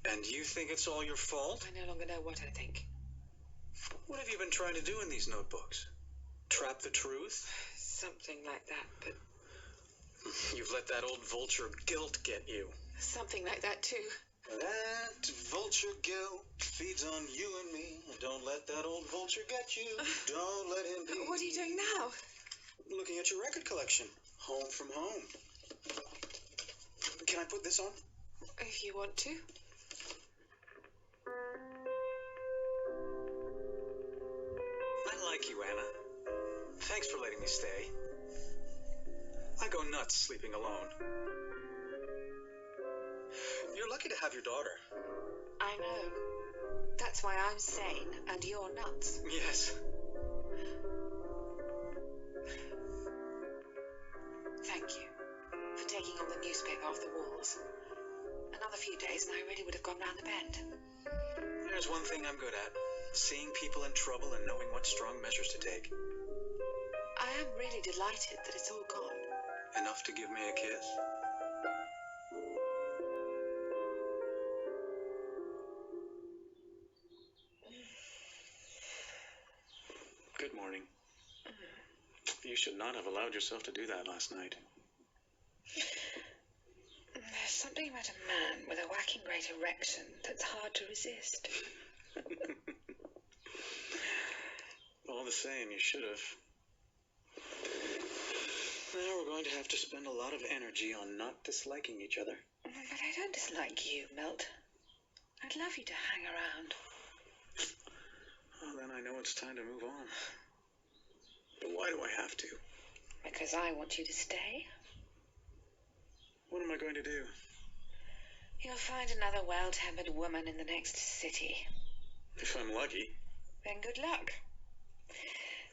And you think it's all your fault? I no longer know what I think. What have you been trying to do in these notebooks? Trap the truth? Something like that, but... You've let that old vulture guilt get you. Something like that, too. That vulture guilt feeds on you and me. Don't let that old vulture get you. Don't let him be. What are you doing now? Looking at your record collection. Home from home. Can I put this on? If you want to. I like you, Anna. Thanks for letting me stay. I go nuts sleeping alone. You're lucky to have your daughter. I know. That's why I'm sane and you're nuts. Yes. Thank you for taking all the newspaper off the walls. Another few days and I really would have gone round the bend. There's one thing I'm good at. Seeing people in trouble and knowing what strong measures to take. I am really delighted that it's all gone. Enough to give me a kiss? Good morning. You should not have allowed yourself to do that last night. There's something about a man with a whacking great erection that's hard to resist. All the same, you should have. Now we're going to have to spend a lot of energy on not disliking each other. But I don't dislike you, Milt. I'd love you to hang around. Well, then I know it's time to move on. But why do I have to? Because I want you to stay. What am I going to do? You'll find another well-tempered woman in the next city. If I'm lucky. Then good luck.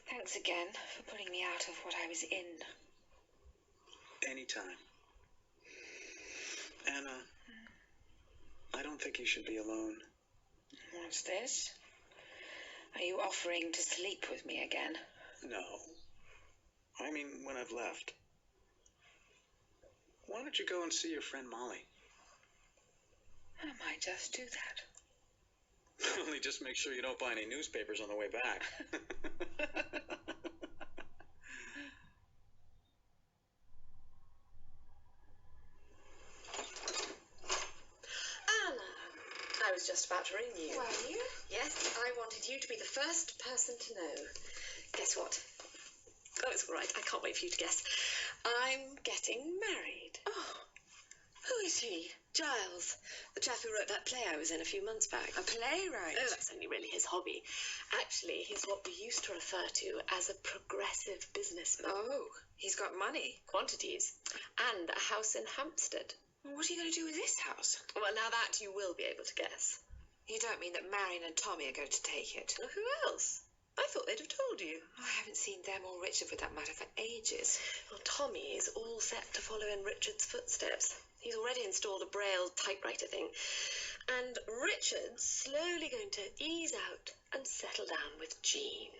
Thanks again for putting me out of what I was in. Anytime. Anna, I don't think you should be alone. What's this? Are you offering to sleep with me again? No. I mean, when I've left. Why don't you go and see your friend Molly? I might just do that. Only just make sure you don't buy any newspapers on the way back. I was just about to ring you. Were you? Yes, I wanted you to be the first person to know. Guess what? Oh, it's all right. I can't wait for you to guess. I'm getting married. Oh, who is he? Giles, the chap who wrote that play I was in a few months back. A playwright? Oh, that's only really his hobby. Actually, he's what we used to refer to as a progressive businessman. Oh, he's got money. Quantities. And a house in Hampstead. What are you going to do with this house? Well, now that you will be able to guess. You don't mean that Marion and Tommy are going to take it? Well, who else? I thought they'd have told you. I haven't seen them or Richard, for that matter, for ages. Well, Tommy is all set to follow in Richard's footsteps. He's already installed a Braille typewriter thing. And Richard's slowly going to ease out and settle down with Jean.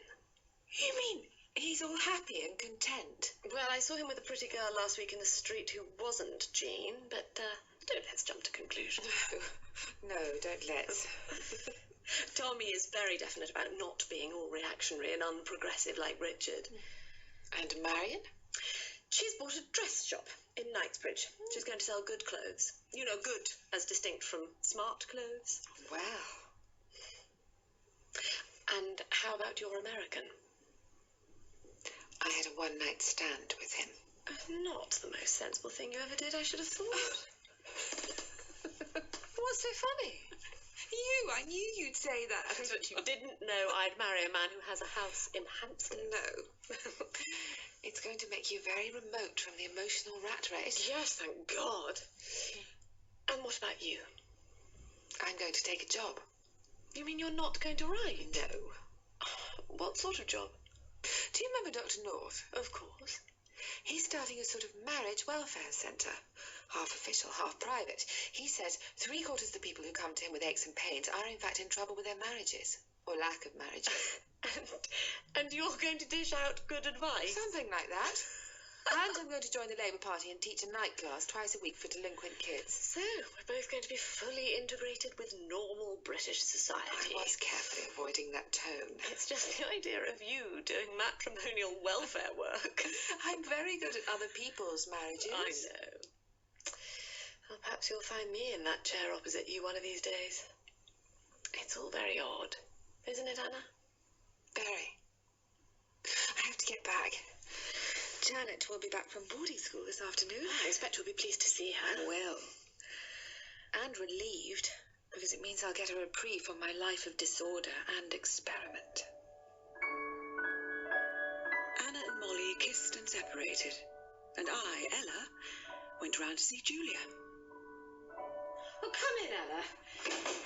You mean he's all happy and content? Well, I saw him with a pretty girl last week in the street who wasn't Jean, but don't let's jump to conclusions. No, don't let's. Tommy is very definite about not being all reactionary and unprogressive like Richard. And Marion? She's bought a dress shop in Knightsbridge. She's going to sell good clothes. You know, good as distinct from smart clothes. Wow. And how about your American? I had a one-night stand with him. Not the most sensible thing you ever did, I should have thought. What's so funny? you. I knew you'd say that. But you didn't know I'd marry a man who has a house in Hampstead. No. It's going to make you very remote from the emotional rat race. Yes, thank God. And what about you? I'm going to take a job. You mean you're not going to write? No. What sort of job? Do you remember Dr. North? Of course. He's starting a sort of marriage welfare centre. Half official, half private. He says 3/4 of the people who come to him with aches and pains are in fact in trouble with their marriages. Or lack of marriages. And you're going to dish out good advice? Something like that. And I'm going to join the Labour Party and teach a night class twice a week for delinquent kids. So, we're both going to be fully integrated with normal British society. I was carefully avoiding that tone. It's just the idea of you doing matrimonial welfare work. I'm very good at other people's marriages. I know. Well, perhaps you'll find me in that chair opposite you one of these days. It's all very odd, isn't it, Anna? Very. I have to get back. Janet will be back from boarding school this afternoon. I expect you'll be pleased to see her. I will. And relieved, because it means I'll get a reprieve from my life of disorder and experiment. Anna and Molly kissed and separated, and I, Ella, went round to see Julia. Oh, come in, Ella.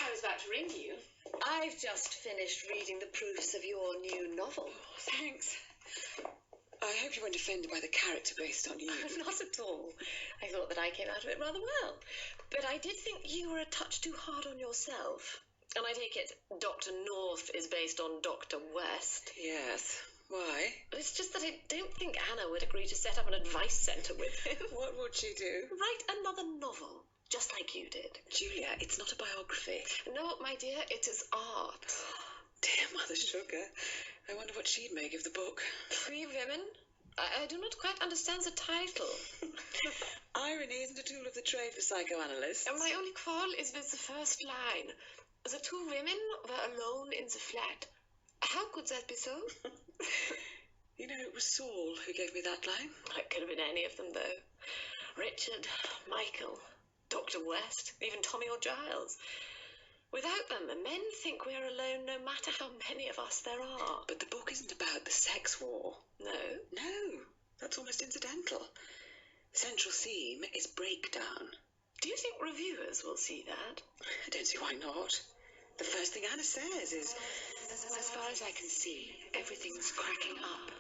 I was about to ring you. I've just finished reading the proofs of your new novel. Thanks. I hope you weren't offended by the character based on you. Not at all. I thought that I came out of it rather well. But I did think you were a touch too hard on yourself. And I take it Dr. North is based on Dr. West. Yes. Why? It's just that I don't think Anna would agree to set up an advice centre with him. What would she do? Write another novel, just like you did. Julia, it's not a biography. No, my dear, it is art. Dear Mother Sugar. I wonder what she'd make of the book. 3 Women? I do not quite understand the title. Irony isn't a tool of the trade for psychoanalysts. And my only quarrel is with the first line. The 2 women were alone in the flat. How could that be so? You know, it was Saul who gave me that line. It could have been any of them, though. Richard, Michael, Dr. West, even Tommy or Giles. Without them, men think we're alone no matter how many of us there are. But the book isn't about the sex war. No? No, that's almost incidental. The central theme is breakdown. Do you think reviewers will see that? I don't see why not. The first thing Anna says is, as far as I can see, everything's cracking up.